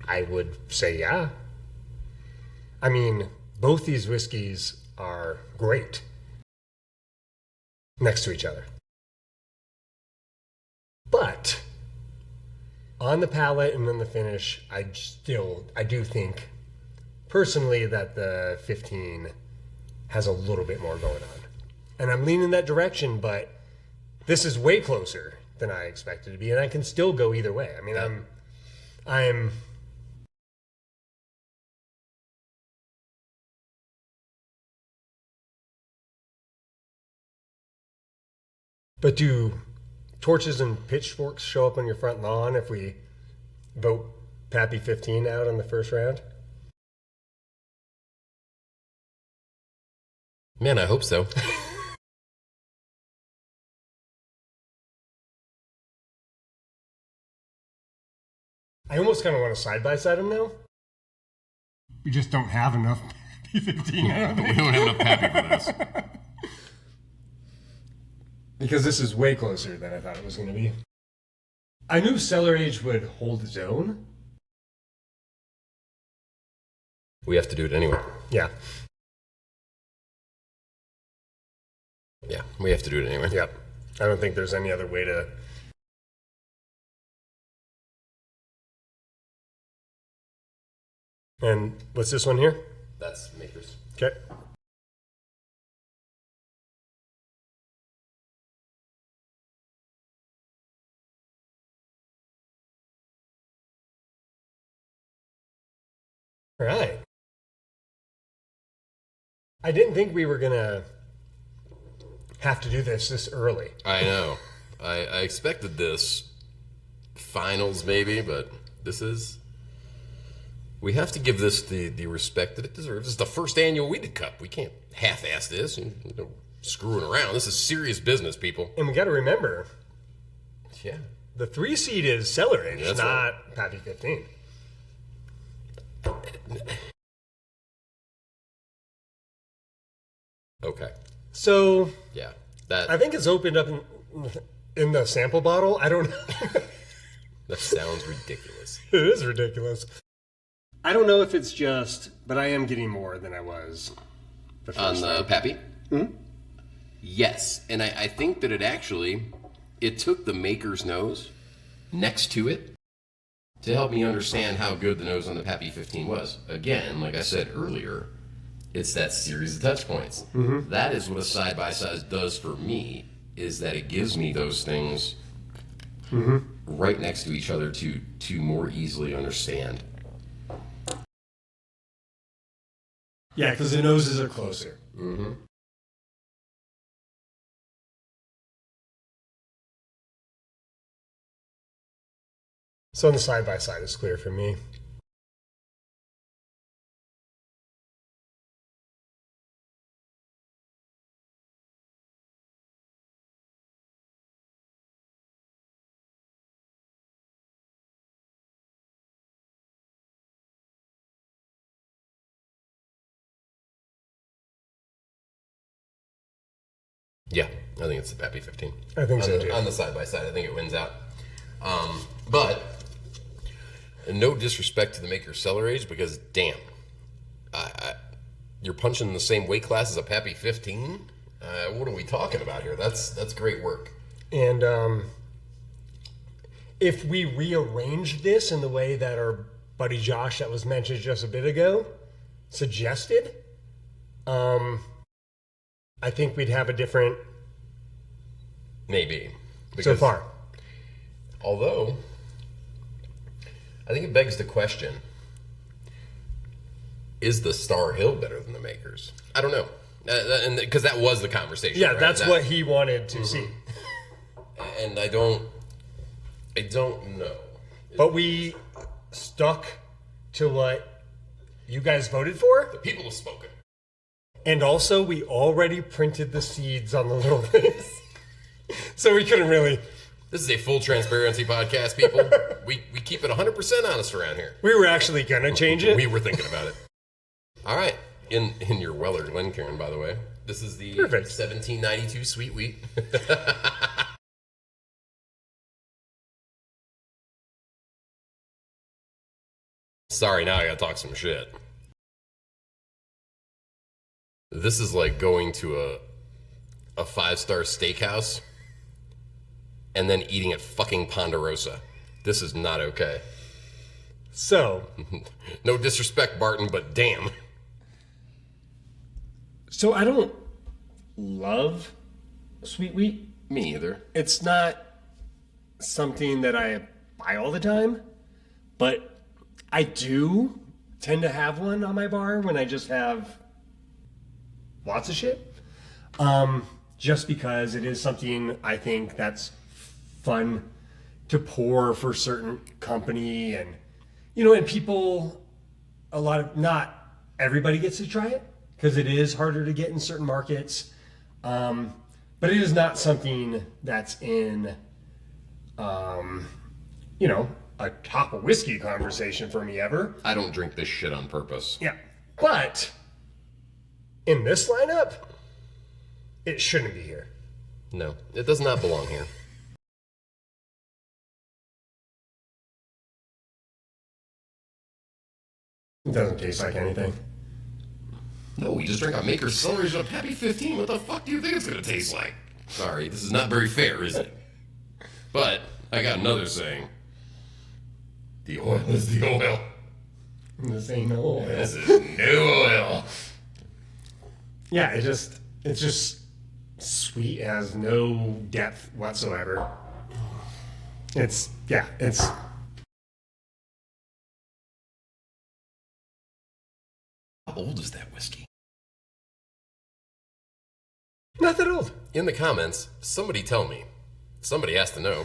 Speaker 2: I would say yeah. I mean, both these whiskeys are great next to each other. But on the palate and then the finish, I do think personally that the 15 has a little bit more going on. And I'm leaning that direction, but this is way closer than I expected it to be, and I can still go either way. I mean, I'm But do torches and pitchforks show up on your front lawn if we vote Pappy 15 out in the first round?
Speaker 1: Man, I hope so.
Speaker 2: I almost kind of want to side-by-side them now. We just don't have enough Pappy 15. I don't think.
Speaker 1: We don't have enough Pappy for this.
Speaker 2: Because this is way closer than I thought it was going to be. I knew cellar age would hold its own.
Speaker 1: We have to do it anyway.
Speaker 2: Yeah.
Speaker 1: Yeah, we have to do it anyway.
Speaker 2: Yep. I don't think there's any other way to. And what's this one here?
Speaker 1: That's Makers.
Speaker 2: Okay. All right. I didn't think we were going to have to do this early.
Speaker 1: I know. I expected this finals maybe, but this is... We have to give this the respect that it deserves. This is the first annual Weeded Cup. We can't half-ass this and screwing around. This is serious business, people.
Speaker 2: And we got to remember,
Speaker 1: yeah,
Speaker 2: the 3 seed is cellar age,
Speaker 1: That's
Speaker 2: not
Speaker 1: right.
Speaker 2: Pappy 15.
Speaker 1: Okay.
Speaker 2: So
Speaker 1: Yeah.
Speaker 2: I think it's opened up in the sample bottle. I don't know.
Speaker 1: That sounds ridiculous.
Speaker 2: It is ridiculous. I don't know if it's just, but I am getting more than I was the
Speaker 1: On
Speaker 2: first
Speaker 1: the
Speaker 2: time.
Speaker 1: Pappy?
Speaker 2: Hmm?
Speaker 1: Yes. And I think that it took the maker's nose next to it to help me understand how good the nose on the Pappy 15 was. Again, like I said earlier, it's that series of touch points.
Speaker 2: Mm-hmm.
Speaker 1: That is what a side-by-side does for me, is that it gives me those things right next to each other to more easily understand.
Speaker 2: Yeah, because the noses are closer.
Speaker 1: Mm-hmm.
Speaker 2: So on the side-by-side, it's clear for me.
Speaker 1: Yeah, I think it's the Pappy 15.
Speaker 2: I think so, too.
Speaker 1: On the side-by-side, I think it wins out. But, no disrespect to the maker's cellar age, because damn, you're punching in the same weight class as a Pappy 15? What are we talking about here? That's great work.
Speaker 2: And if we rearrange this in the way that our buddy Josh, that was mentioned just a bit ago, suggested, I think we'd have a different
Speaker 1: Maybe.
Speaker 2: so far.
Speaker 1: Although, I think it begs the question, is the Star Hill better than the Makers? I don't know. Because that was the conversation.
Speaker 2: Yeah,
Speaker 1: right?
Speaker 2: that's what he wanted to see.
Speaker 1: And I don't know.
Speaker 2: But we stuck to what you guys voted for.
Speaker 1: The people have spoken.
Speaker 2: And also, we already printed the seeds on the little things. So we couldn't really.
Speaker 1: This is a full transparency podcast, people. We keep it 100% honest around here.
Speaker 2: We were actually going to change it.
Speaker 1: We were thinking about it. All right. in your Weller Glencairn, by the way. This is the
Speaker 2: Perfect.
Speaker 1: 1792 Sweet Wheat. Sorry, now I gotta talk some shit. This is like going to a 5-star steakhouse and then eating at fucking Ponderosa. This is not okay.
Speaker 2: So,
Speaker 1: No disrespect, Barton, but damn.
Speaker 2: so I don't love sweet wheat.
Speaker 1: Me either.
Speaker 2: It's not something that I buy all the time, but I do tend to have one on my bar when I just have lots of shit. Just because it is something I think that's fun to pour for certain company, and and people, not everybody gets to try it because it is harder to get in certain markets. But it is not something that's in, a top of whiskey conversation for me ever.
Speaker 1: I don't drink this shit on purpose.
Speaker 2: Yeah. But in this lineup, it shouldn't be here.
Speaker 1: No, it does not belong here.
Speaker 2: It doesn't taste like anything.
Speaker 1: No, we just drank a Maker's Cellars up Happy 15. What the fuck do you think it's gonna taste like? Sorry, this is not very fair, is it? But I got another saying. The oil is the oil.
Speaker 2: This ain't no oil.
Speaker 1: This is no oil.
Speaker 2: Yeah, it's just sweet. It has no depth whatsoever. It's.
Speaker 1: How old is that whiskey?
Speaker 2: Not that old.
Speaker 1: In the comments, somebody tell me. Somebody has to know.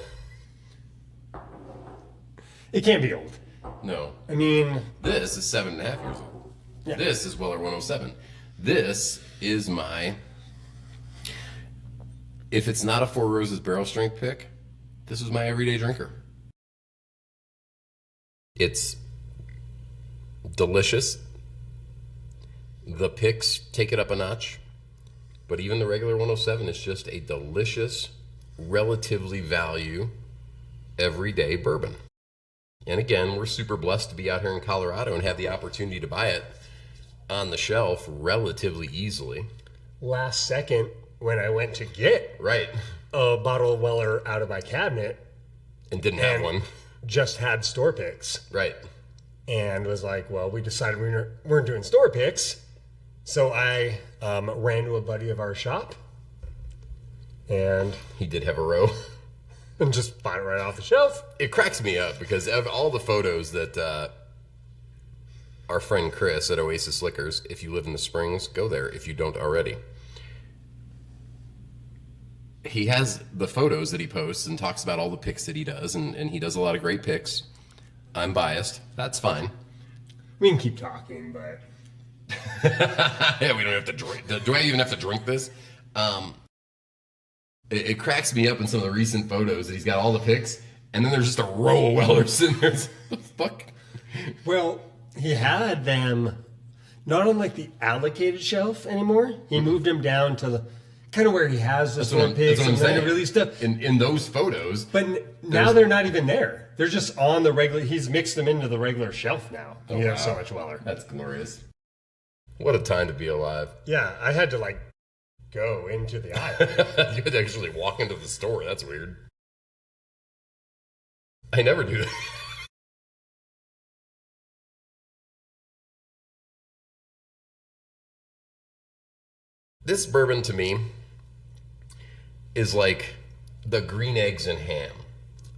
Speaker 2: It can't be old.
Speaker 1: No.
Speaker 2: I mean,
Speaker 1: This is 7.5 years old.
Speaker 2: Yeah.
Speaker 1: This is Weller 107. This is my... If it's not a Four Roses barrel strength pick, this is my everyday drinker. It's delicious. The picks take it up a notch. But even the regular 107 is just a delicious, relatively value, everyday bourbon. And again, we're super blessed to be out here in Colorado and have the opportunity to buy it on the shelf relatively easily.
Speaker 2: last second when I went to get
Speaker 1: Right.
Speaker 2: a bottle of Weller out of my cabinet,
Speaker 1: And didn't have
Speaker 2: and
Speaker 1: one.
Speaker 2: just had store picks.
Speaker 1: Right.
Speaker 2: And was like, well, we decided we weren't doing store picks. So I ran to a buddy of our shop and
Speaker 1: He did have a row.
Speaker 2: just bought it right off the shelf.
Speaker 1: It cracks me up because of all the photos that our friend Chris at Oasis Liquors, if you live in the Springs, go there if you don't already. He has the photos that he posts and talks about all the picks that he does, and he does a lot of great picks. I'm biased. That's fine.
Speaker 2: We can keep talking, but
Speaker 1: Yeah, we don't have to drink. Do I even have to drink this? It cracks me up in some of the recent photos that he's got all the picks, and then there's just a row of Wellers sitting there. What the fuck?
Speaker 2: well, he had them not on like the allocated shelf anymore. He moved them down to the kind of where he has the store picks and then the really stuff.
Speaker 1: In those photos.
Speaker 2: But now they're not even there. They're just on the regular. He's mixed them into the regular shelf now.
Speaker 1: Oh,
Speaker 2: You
Speaker 1: wow.
Speaker 2: have so much Weller.
Speaker 1: That's glorious. What a time to be alive.
Speaker 2: Yeah, I had to like go into the aisle.
Speaker 1: You had to actually walk into the store. That's weird. I never do that. This bourbon to me is like the green eggs and ham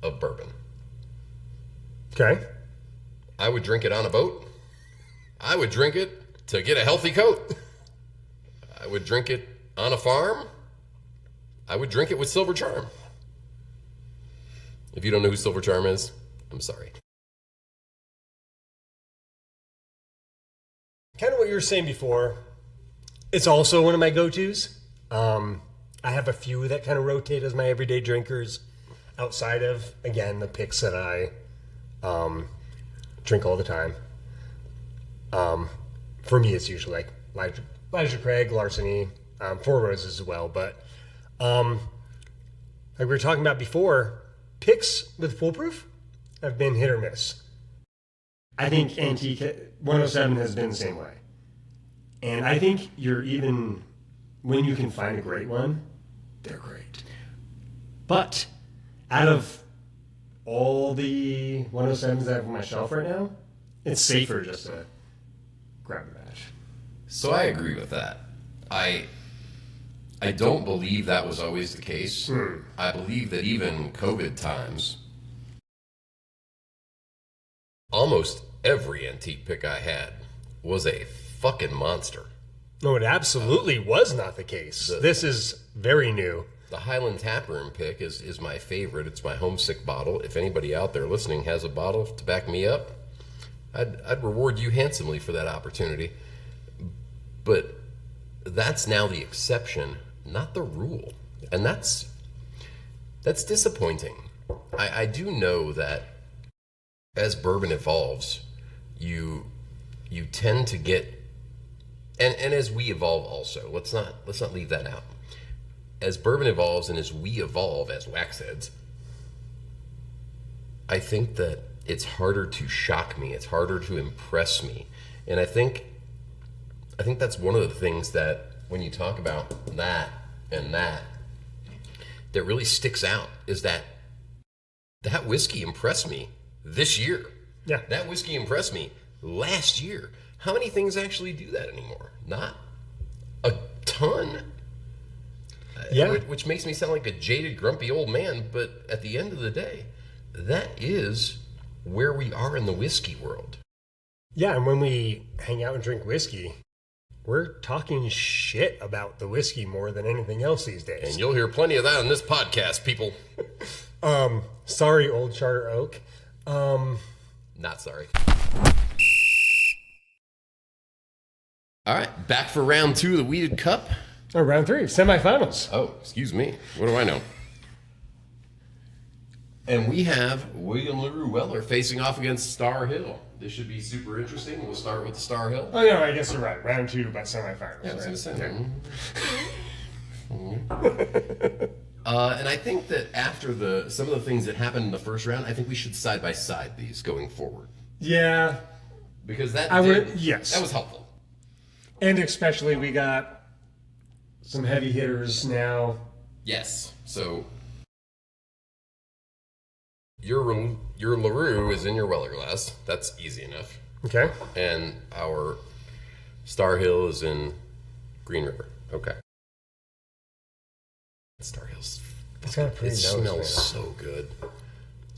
Speaker 1: of bourbon.
Speaker 2: Okay.
Speaker 1: I would drink it on a boat. I would drink it to get a healthy coat. I would drink it on a farm. I would drink it with Silver Charm. If you don't know who Silver Charm is, I'm sorry.
Speaker 2: Kind of what you were saying before. It's also one of my go-tos. I have a few that kind of rotate as my everyday drinkers outside of, again, the picks that I drink all the time. For me, it's usually Elijah Craig, Larceny, Four Roses as well. But like we were talking about before, picks with foolproof have been hit or miss. I think Antique 107 has been the same way. And I think when you can find a great one, they're great. But out of all the 107s I have on my shelf right now, it's safer just to grab a batch.
Speaker 1: So I agree with that. I don't believe that was always the case. I believe that even COVID times, almost every antique pick I had was a fucking monster.
Speaker 2: No, it absolutely was not the case. This is very new.
Speaker 1: The Highland Taproom pick is my favorite. It's my homesick bottle. If anybody out there listening has a bottle to back me up, I'd reward you handsomely for that opportunity. But that's now the exception, not the rule. And that's disappointing. I do know that as bourbon evolves, you tend to get, and as we evolve also, let's not leave that out. As bourbon evolves and as we evolve as waxheads, I think that it's harder to shock me. It's harder to impress me. And I think that's one of the things that when you talk about that and that really sticks out is that whiskey impressed me this year.
Speaker 2: Yeah.
Speaker 1: That whiskey impressed me last year. How many things actually do that anymore? Not a ton.
Speaker 2: Yeah.
Speaker 1: Which makes me sound like a jaded, grumpy old man, but at the end of the day, that is where we are in the whiskey world.
Speaker 2: Yeah, and when we hang out and drink whiskey, we're talking shit about the whiskey more than anything else these days.
Speaker 1: And you'll hear plenty of that on this podcast, people.
Speaker 2: Sorry, Old Charter Oak.
Speaker 1: Not sorry. All right, back for round 2 of the Weeded Cup.
Speaker 2: Oh, round 3, semifinals.
Speaker 1: Oh, excuse me. What do I know? And we have William LaRue Weller facing off against Star Hill. This should be super interesting. We'll start with the Star Hill.
Speaker 2: Oh, no, I guess you're right. Round 2, but semifinals.
Speaker 1: Yeah, I was going to say.
Speaker 2: Yeah.
Speaker 1: And I think that after some of the things that happened in the first round, I think we should side by side these going forward.
Speaker 2: Yeah.
Speaker 1: Because that
Speaker 2: yes.
Speaker 1: was helpful.
Speaker 2: And especially we got some heavy hitters now.
Speaker 1: Yes. So your LaRue is in your Weller glass. That's easy enough.
Speaker 2: Okay.
Speaker 1: And our Star Hill is in Green River. Okay. Star Hill's it smells so good.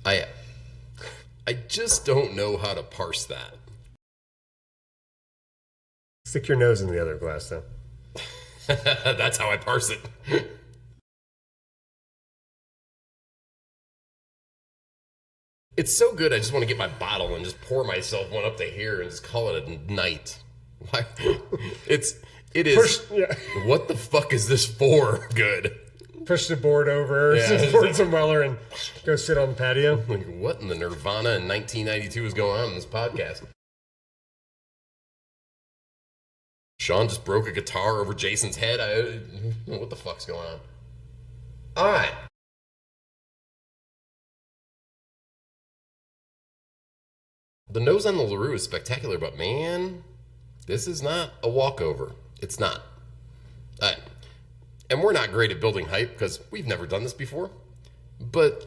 Speaker 1: I just don't know how to parse that.
Speaker 2: Stick your nose in the other glass, though.
Speaker 1: That's how I parse it. It's so good, I just want to get my bottle and just pour myself one up to here and just call it a night. It is. Yeah. What the fuck is this for? Good.
Speaker 2: Push the board over, pour some Weller, and go sit on the patio.
Speaker 1: Like, what in the Nirvana in 1992 is going on in this podcast? Sean just broke a guitar over Jason's head. What the fuck's going on? All right. The nose on the LaRue is spectacular, but man, this is not a walkover. It's not. All right. And we're not great at building hype because we've never done this before. But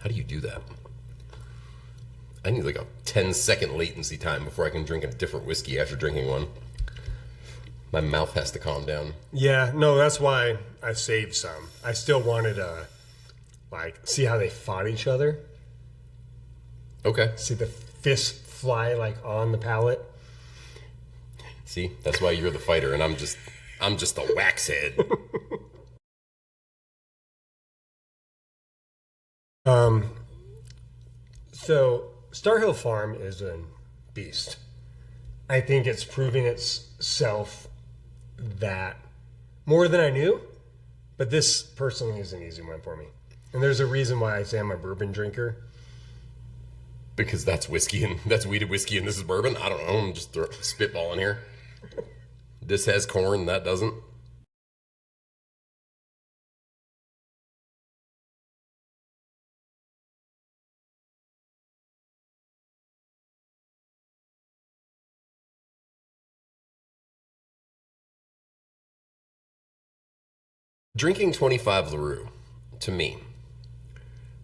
Speaker 1: how do you do that? I need like a 10-second latency time before I can drink a different whiskey after drinking one. My mouth has to calm down.
Speaker 2: Yeah, no, that's why I saved some. I still wanted to, see how they fought each other.
Speaker 1: Okay.
Speaker 2: See the fist fly, on the palate.
Speaker 1: See, that's why you're the fighter, and I'm just a waxhead. So Star Hill Farm is a beast.
Speaker 2: I think it's proving itself that more than I knew, but this personally is an easy one for me. And there's a reason why I say I'm a bourbon drinker.
Speaker 1: Because that's whiskey and that's wheated whiskey and this is bourbon? I don't know. I'm just spitballing here. This has corn, that doesn't. Drinking 25 LaRue, to me,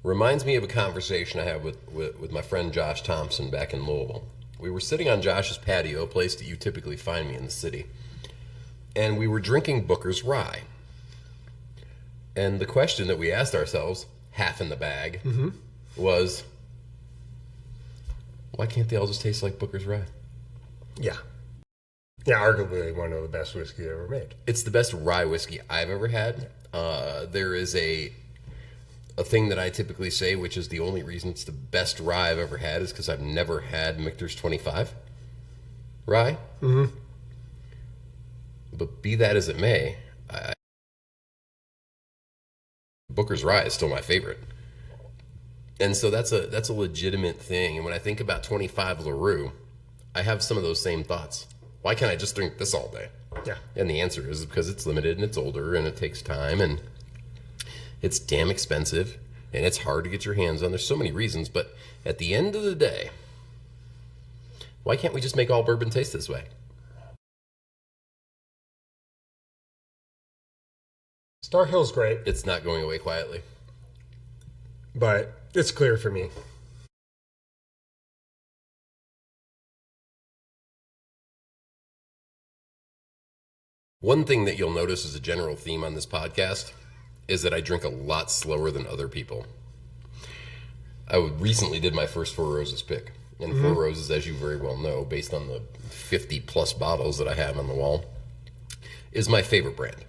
Speaker 1: reminds me of a conversation I had with my friend Josh Thompson back in Louisville. We were sitting on Josh's patio, a place that you typically find me in the city, and we were drinking Booker's Rye. And the question that we asked ourselves, half in the bag, was, why can't they all just taste like Booker's Rye?
Speaker 2: Yeah. Yeah, arguably one of the best whiskey ever made.
Speaker 1: It's the best rye whiskey I've ever had. There is a thing that I typically say, which is the only reason it's the best rye I've ever had is because I've never had Michter's 25 rye. Mm-hmm. But be that as it may, Booker's Rye is still my favorite. And so that's a legitimate thing. And when I think about 25 LaRue, I have some of those same thoughts. Why can't I just drink this all day?
Speaker 2: Yeah.
Speaker 1: And the answer is because it's limited and it's older and it takes time and it's damn expensive and it's hard to get your hands on. There's so many reasons, but at the end of the day, why can't we just make all bourbon taste this way?
Speaker 2: Star Hill's great,
Speaker 1: It's not going away quietly.
Speaker 2: but it's clear for me.
Speaker 1: One thing that you'll notice as a general theme on this podcast is that I drink a lot slower than other people. I recently did my first Four Roses pick. And Four Roses, as you very well know, based on the 50 plus bottles that I have on the wall, is my favorite brand.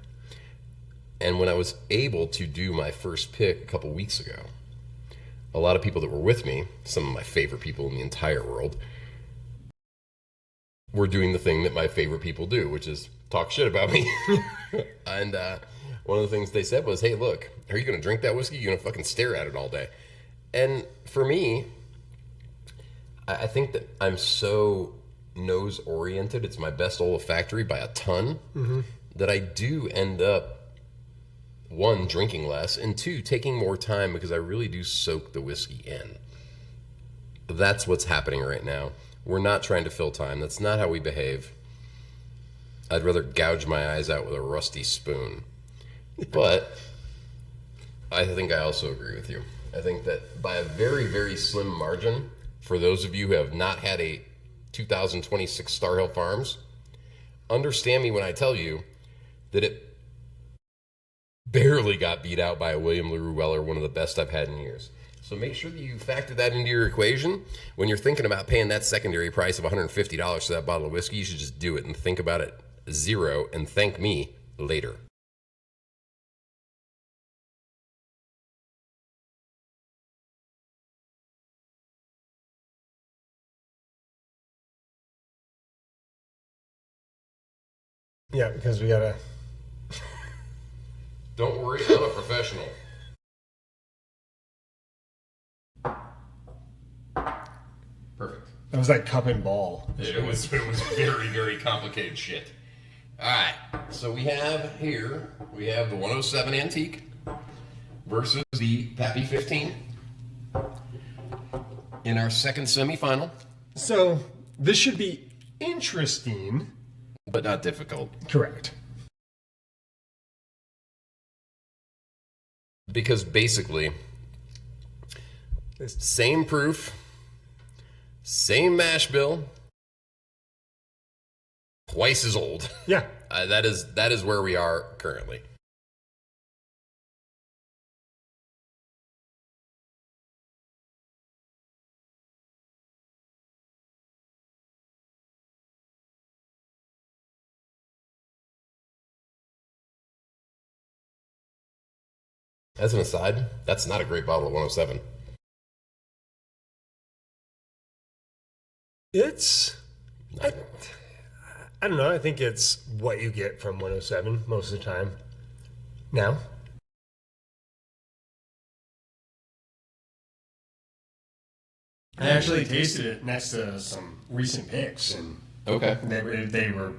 Speaker 1: And when I was able to do my first pick a couple weeks ago, a lot of people that were with me, some of my favorite people in the entire world, were doing the thing that my favorite people do, which is talk shit about me. And one of the things they said was, hey, look, are you going to drink that whiskey? You're going to fucking stare at it all day. And for me, I think that I'm so nose-oriented, it's my best olfactory by a ton, that I do end up, one, drinking less, and two, taking more time because I really do soak the whiskey in. That's what's happening right now. We're not trying to fill time. That's not how we behave. I'd rather gouge my eyes out with a rusty spoon. But I think I also agree with you. I think that by a very, very slim margin, for those of you who have not had a 2026 Star Hill Farms, understand me when I tell you that it barely got beat out by a William LaRue Weller, one of the best I've had in years. So make sure that you factor that into your equation. When you're thinking about paying that secondary price of $150 for that bottle of whiskey, you should just do it and think about it zero and thank me later.
Speaker 2: Yeah, because we gotta.
Speaker 1: Don't worry, I'm a professional. Perfect.
Speaker 2: That was like cup and ball.
Speaker 1: It was very, very complicated shit. All right, so we have the 107 Antique versus the Pappy 15 in our second semifinal,
Speaker 2: So this should be interesting.
Speaker 1: but not difficult.
Speaker 2: Correct.
Speaker 1: Because basically, same proof, same mash bill, twice as old.
Speaker 2: Yeah.
Speaker 1: That is where we are currently. As an aside, that's not a great bottle of 107.
Speaker 2: I don't know. I think it's what you get from 107 most of the time. Now. I actually tasted it next to some recent picks, and
Speaker 1: Okay.
Speaker 2: they were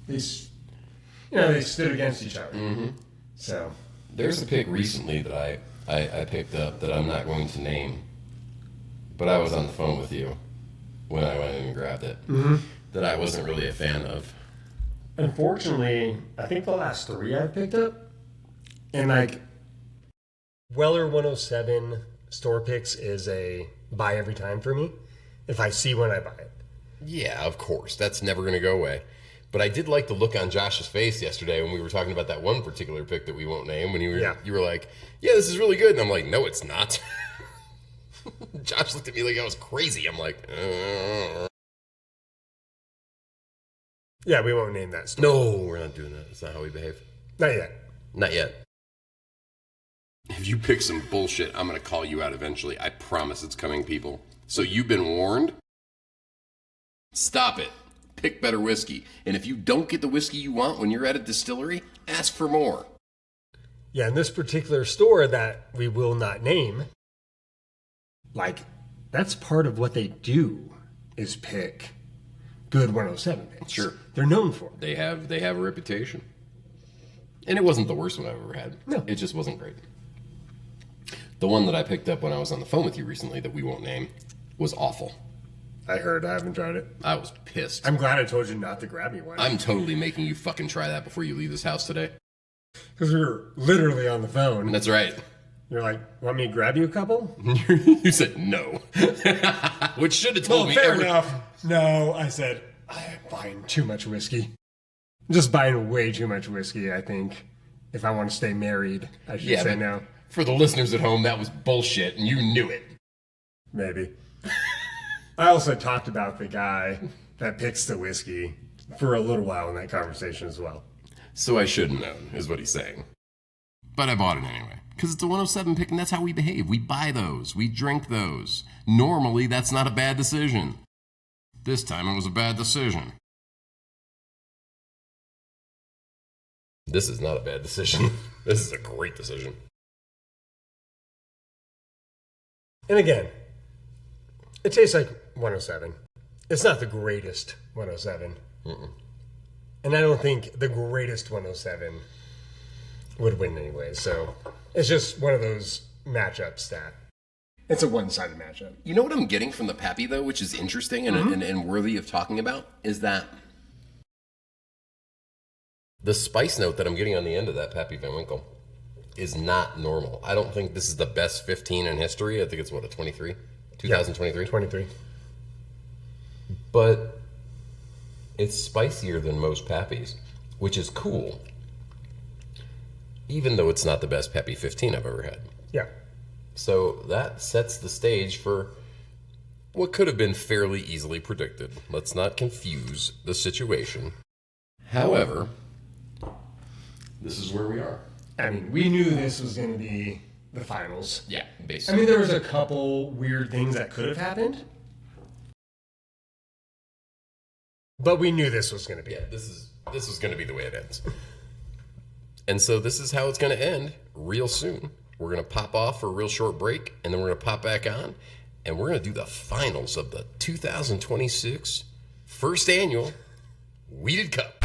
Speaker 2: these, they stood against each other.
Speaker 1: Mm-hmm.
Speaker 2: So
Speaker 1: there's a pick recently that I picked up that I'm not going to name, but I was on the phone with you when I went in and grabbed it.
Speaker 2: Mm-hmm.
Speaker 1: That I wasn't really a fan of.
Speaker 2: Unfortunately, I think the last 3 I've picked up, and Weller 107 store picks is a buy every time for me. If I see one, I buy it.
Speaker 1: Yeah, of course. That's never going to go away. But I did like the look on Josh's face yesterday when we were talking about that one particular pick that we won't name. When you were like, "Yeah, this is really good," and I'm like, "No, it's not." Josh looked at me like I was crazy. I'm like,
Speaker 2: Yeah, we won't name that store.
Speaker 1: "No, we're not doing that. That's not how we behave."
Speaker 2: Not yet.
Speaker 1: Not yet. If you pick some bullshit, I'm going to call you out eventually. I promise it's coming, people. So you've been warned. Stop it. Pick better whiskey. And if you don't get the whiskey you want when you're at a distillery, ask for more.
Speaker 2: Yeah, in this particular store that we will not name, that's part of what they do is pick good 107 picks.
Speaker 1: Sure.
Speaker 2: They're known for it.
Speaker 1: They have a reputation. And it wasn't the worst one I've ever had.
Speaker 2: No.
Speaker 1: It just wasn't great. The one that I picked up when I was on the phone with you recently that we won't name was awful.
Speaker 2: I heard. I haven't tried it.
Speaker 1: I was pissed.
Speaker 2: I'm glad I told you not to grab me one.
Speaker 1: I'm totally making you fucking try that before you leave this house today.
Speaker 2: Because we were literally on the phone.
Speaker 1: That's right.
Speaker 2: You're like, want me to grab you a couple?
Speaker 1: You said no. Which should have told me.
Speaker 2: Fair enough. No, I said, I'm buying too much whiskey. I'm just buying way too much whiskey, I think. If I want to stay married, I should say no.
Speaker 1: For the listeners at home, that was bullshit, and you knew it.
Speaker 2: Maybe. I also talked about the guy that picks the whiskey for a little while in that conversation as well.
Speaker 1: So I should have known, is what he's saying. But I bought it anyway. Because it's a 107 pick, and that's how we behave. We buy those. We drink those. Normally, that's not a bad decision. This time, it was a bad decision. This is not a bad decision. This is a great decision.
Speaker 2: And again, it tastes like 107. It's not the greatest 107.
Speaker 1: Mm-mm.
Speaker 2: And I don't think the greatest 107 would win anyway. So it's just one of those matchups that it's a one-sided matchup.
Speaker 1: You know what I'm getting from the Pappy, though, which is interesting and worthy of talking about, is that the spice note that I'm getting on the end of that Pappy Van Winkle is not normal. I don't think this is the best 15 in history. I think it's, what, a 23? 2023?
Speaker 2: Yeah, 23.
Speaker 1: But it's spicier than most Pappies, which is cool, even though it's not the best Pappy 15 I've ever had.
Speaker 2: Yeah.
Speaker 1: So that sets the stage for what could have been fairly easily predicted. Let's not confuse the situation. However, this is where we are.
Speaker 2: I mean, we knew this was going to be the finals.
Speaker 1: Yeah,
Speaker 2: I
Speaker 1: basically.
Speaker 2: mean, there was a couple weird things that could have happened. But we knew this was going to be.
Speaker 1: Yeah, this is going to be the way it ends. And so this is how it's going to end real soon. We're going to pop off for a real short break, and then we're going to pop back on, and we're going to do the finals of the 2026 first annual Weeded Cup.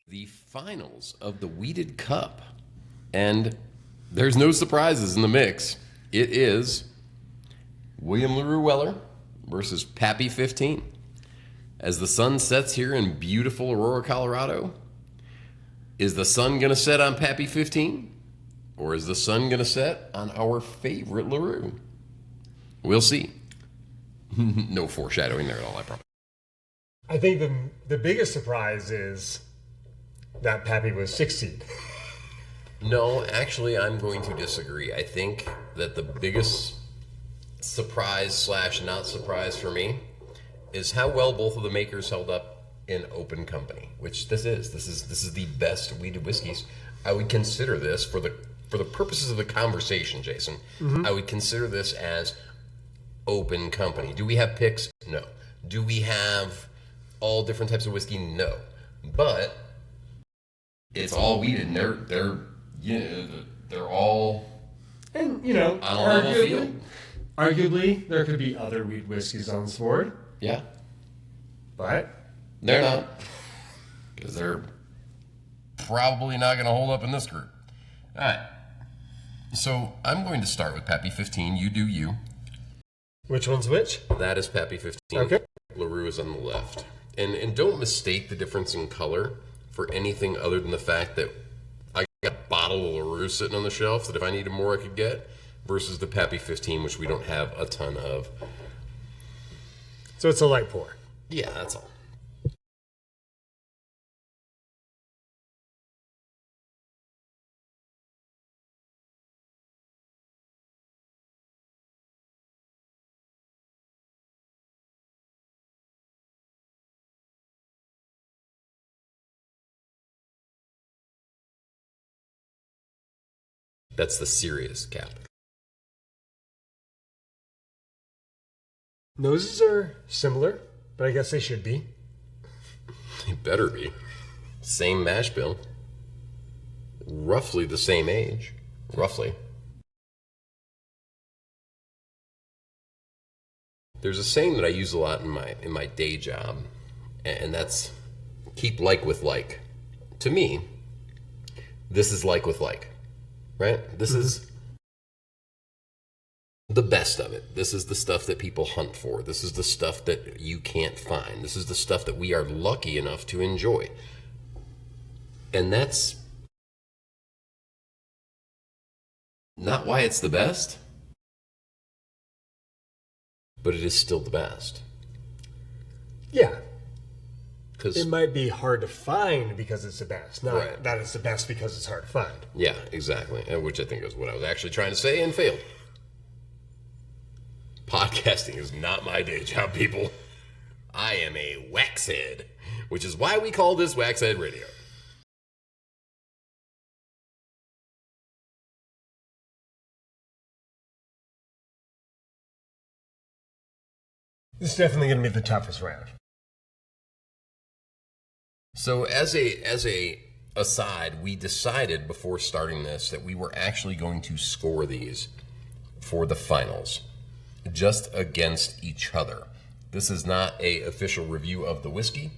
Speaker 1: The finals of the Weeded Cup. And there's no surprises in the mix. It is William LaRue Weller versus Pappy 15. As the sun sets here in beautiful Aurora, Colorado, is the sun going to set on Pappy 15? Or is the sun going to set on our favorite LaRue? We'll see. No foreshadowing there at all, I promise.
Speaker 2: I think the biggest surprise is that Pappy was 16.
Speaker 1: No, actually, I'm going to disagree. I think that the biggest surprise / not surprise for me is how well both of the makers held up in open company, which this is. This is the best weeded whiskeys. I would consider this for the purposes of the conversation, Jason. Mm-hmm. I would consider this as open company. Do we have picks? No. Do we have all different types of whiskey? No. But it's all wheated, and they're all
Speaker 2: And,
Speaker 1: on a level field.
Speaker 2: arguably, there could be other wheat whiskeys on this board,
Speaker 1: Yeah.
Speaker 2: but
Speaker 1: They're not. Because they're probably not going to hold up in this group. All right. So I'm going to start with Pappy 15. You do you.
Speaker 2: which one's which?
Speaker 1: That is Pappy 15.
Speaker 2: Okay.
Speaker 1: LaRue is on the left. And don't mistake the difference in color for anything other than the fact that I got a bottle of LaRue sitting on the shelf that if I needed more I could get, versus the Pappy 15, which we don't have a ton of.
Speaker 2: So it's a light pour.
Speaker 1: Yeah, that's all. That's the serious cap.
Speaker 2: Noses are similar, but I guess they should be.
Speaker 1: They better be. Same mash bill. Roughly the same age. Roughly. There's a saying that I use a lot in my day job, and that's keep like with like. To me, this is like with like. Right? This is the best of it. This is the stuff that people hunt for. This is the stuff that you can't find. This is the stuff that we are lucky enough to enjoy. And that's not why it's the best, but it is still the best.
Speaker 2: Yeah.
Speaker 1: Because
Speaker 2: It might be hard to find because it's the best, not
Speaker 1: Right.
Speaker 2: that it's the best because it's hard to find.
Speaker 1: yeah, exactly. Which I think is what I was actually trying to say and failed. Podcasting is not my day job, people. I am a Waxhead, which is why we call this Waxhead Radio.
Speaker 2: This is definitely going to be the toughest round.
Speaker 1: So as a aside, we decided before starting this that we were actually going to score these for the finals, just against each other. This is not a official review of the whiskey.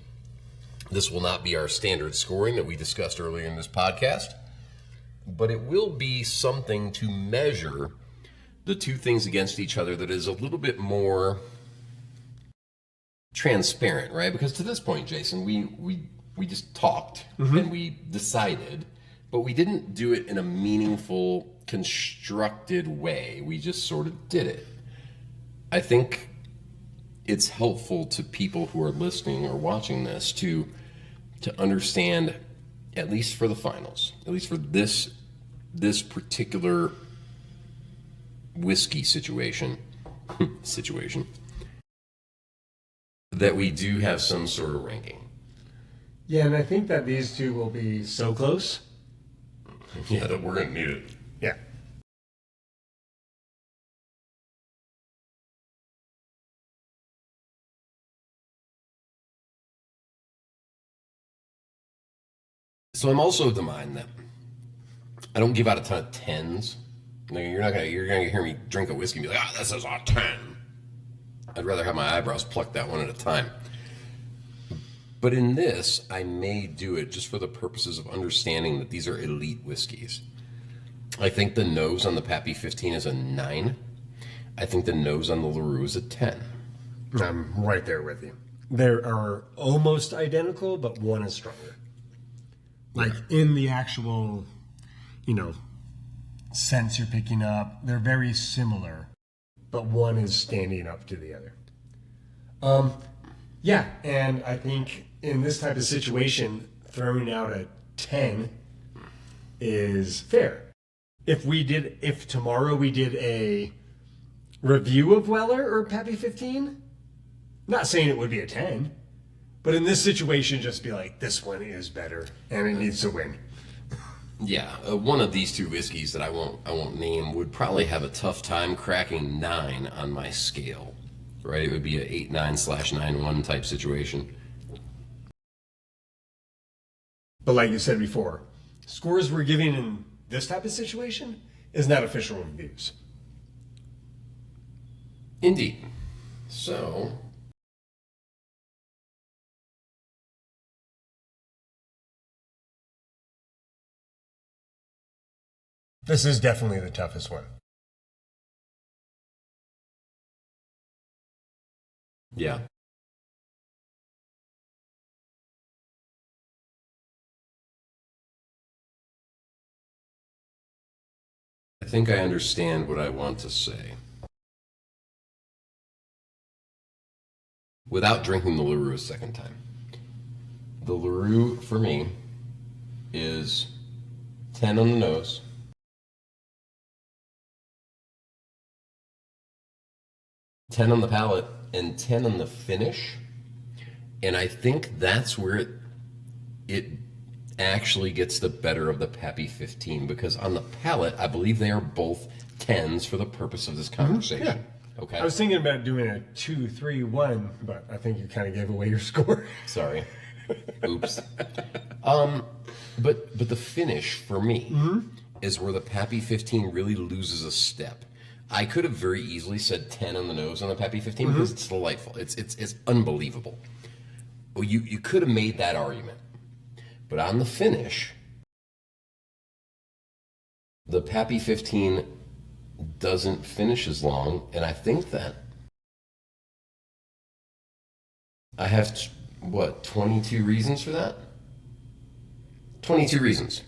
Speaker 1: This will not be our standard scoring that we discussed earlier in this podcast, but it will be something to measure the two things against each other that is a little bit more transparent, right? Because to this point, Jason, we just talked and we decided, but we didn't do it in a meaningful, constructed way. We just sort of did it. I think it's helpful to people who are listening or watching this to understand, at least for the finals, at least for this particular whiskey situation, that we do have some sort of ranking.
Speaker 2: Yeah, and I think that these two will be so close.
Speaker 1: Yeah, that we're going to need it.
Speaker 2: Yeah.
Speaker 1: So I'm also of the mind that I don't give out a ton of 10s. Like, you're gonna hear me drink a whiskey and be like, ah, this is a 10. I'd rather have my eyebrows plucked that one at a time. But in this, I may do it just for the purposes of understanding that these are elite whiskeys. I think the nose on the Pappy 15 is a 9. I think the nose on the LaRue is a 10.
Speaker 2: I'm right there with you. They are almost identical, but one is stronger. Like in the actual, sense you're picking up, they're very similar, but one is standing up to the other. Yeah, and I think in this type of situation, throwing out a 10 is fair. If tomorrow we did a review of Weller or Pappy 15, not saying it would be a 10, but in this situation, just be like, this one is better and it needs to win.
Speaker 1: Yeah, one of these two whiskeys that I won't name would probably have a tough time cracking 9 on my scale. right? It would be a 8-9/9-1 type situation.
Speaker 2: But like you said before, scores we're giving in this type of situation is not official reviews.
Speaker 1: Indeed. So,
Speaker 2: this is definitely the toughest one.
Speaker 1: yeah. I think I understand what I want to say. Without drinking the LaRue a second time. The LaRue, for me, is 10 on the nose, 10 on the palate, and 10 on the finish. And I think that's where it actually gets the better of the Pappy 15, because on the palate, I believe they are both 10s for the purpose of this conversation.
Speaker 2: Yeah.
Speaker 1: Okay.
Speaker 2: I was thinking about doing a 2-3-1, but I think you kind of gave away your score.
Speaker 1: Sorry. Oops. But the finish for me is where the Pappy 15 really loses a step. I could have very easily said 10 on the nose on the Pappy 15 because it's delightful. It's unbelievable. Well, you could have made that argument. But on the finish, the Pappy 15 doesn't finish as long, and I think that I have 22 reasons for that? 22 reasons.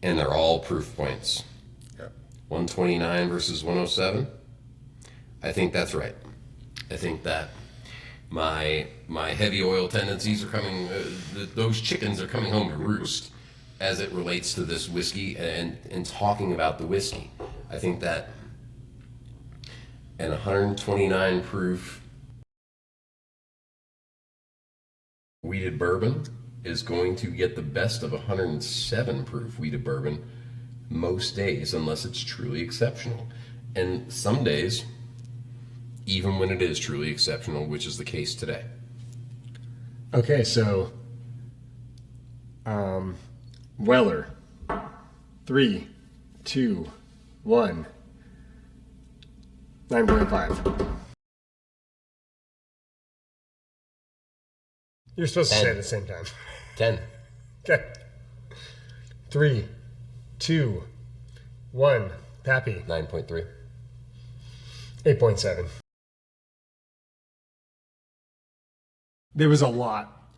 Speaker 1: And they're all proof points.
Speaker 2: Yep.
Speaker 1: 129 versus 107. I think that's right. I think that my heavy oil tendencies are coming, those chickens are coming home to roost as it relates to this whiskey and talking about the whiskey. I think that an 129 proof wheated bourbon is going to get the best of 107 proof wheated bourbon most days, unless it's truly exceptional. And some days, even when it is truly exceptional, which is the case today.
Speaker 2: Okay, so Weller, 3, 2, 1, 9.5. You're supposed to say it at the same time.
Speaker 1: 10.
Speaker 2: Okay. 3, 2, 1. Pappy.
Speaker 1: 9.3.
Speaker 2: 8.7. There was a lot.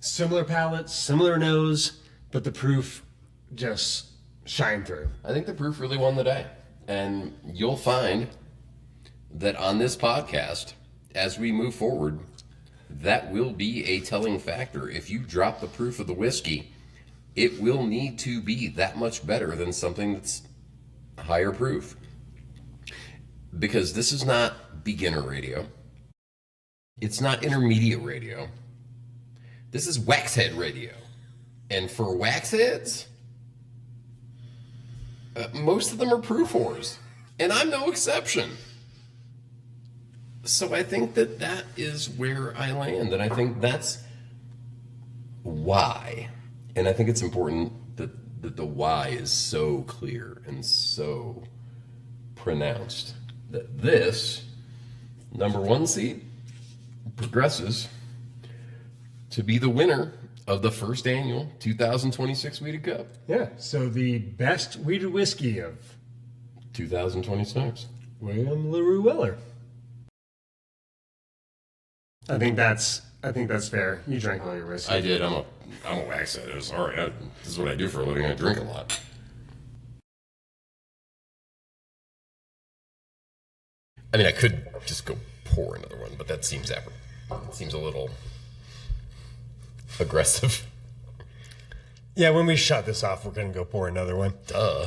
Speaker 2: Similar palates, similar nose, but the proof just shined through.
Speaker 1: I think the proof really won the day. And you'll find that on this podcast, as we move forward, that will be a telling factor. If you drop the proof of the whiskey, it will need to be that much better than something that's higher proof. Because this is not beginner radio. It's not intermediate radio. This is Waxhead radio. And for Waxheads, most of them are proof whores. And I'm no exception. So I think that is where I land. And I think that's why. And I think it's important that the why is so clear and so pronounced. That this number 1 seed progresses to be the winner of the first annual 2026 Wheated Cup.
Speaker 2: Yeah, so the best wheated whiskey of
Speaker 1: 2026.
Speaker 2: William LaRue Weller. I think that's fair. You drank all your whiskey.
Speaker 1: I did. I'm a waxhead. Sorry, this is what I do for a living. I drink a lot. I mean, I could just go pour another one, but that seems it seems a little aggressive.
Speaker 2: Yeah, when we shut this off, we're going to go pour another one.
Speaker 1: Duh.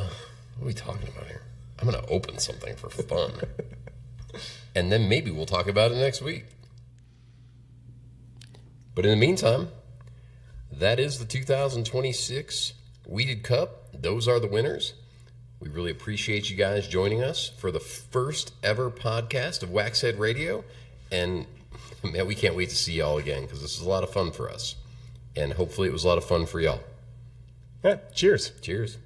Speaker 1: What are we talking about here? I'm going to open something for fun. And then maybe we'll talk about it next week. But in the meantime, that is the 2026 Wheated Cup. Those are the winners. We really appreciate you guys joining us for the first ever podcast of Waxhead Radio. And man, we can't wait to see y'all again because this is a lot of fun for us. And hopefully it was a lot of fun for y'all.
Speaker 2: Yeah, cheers.
Speaker 1: Cheers.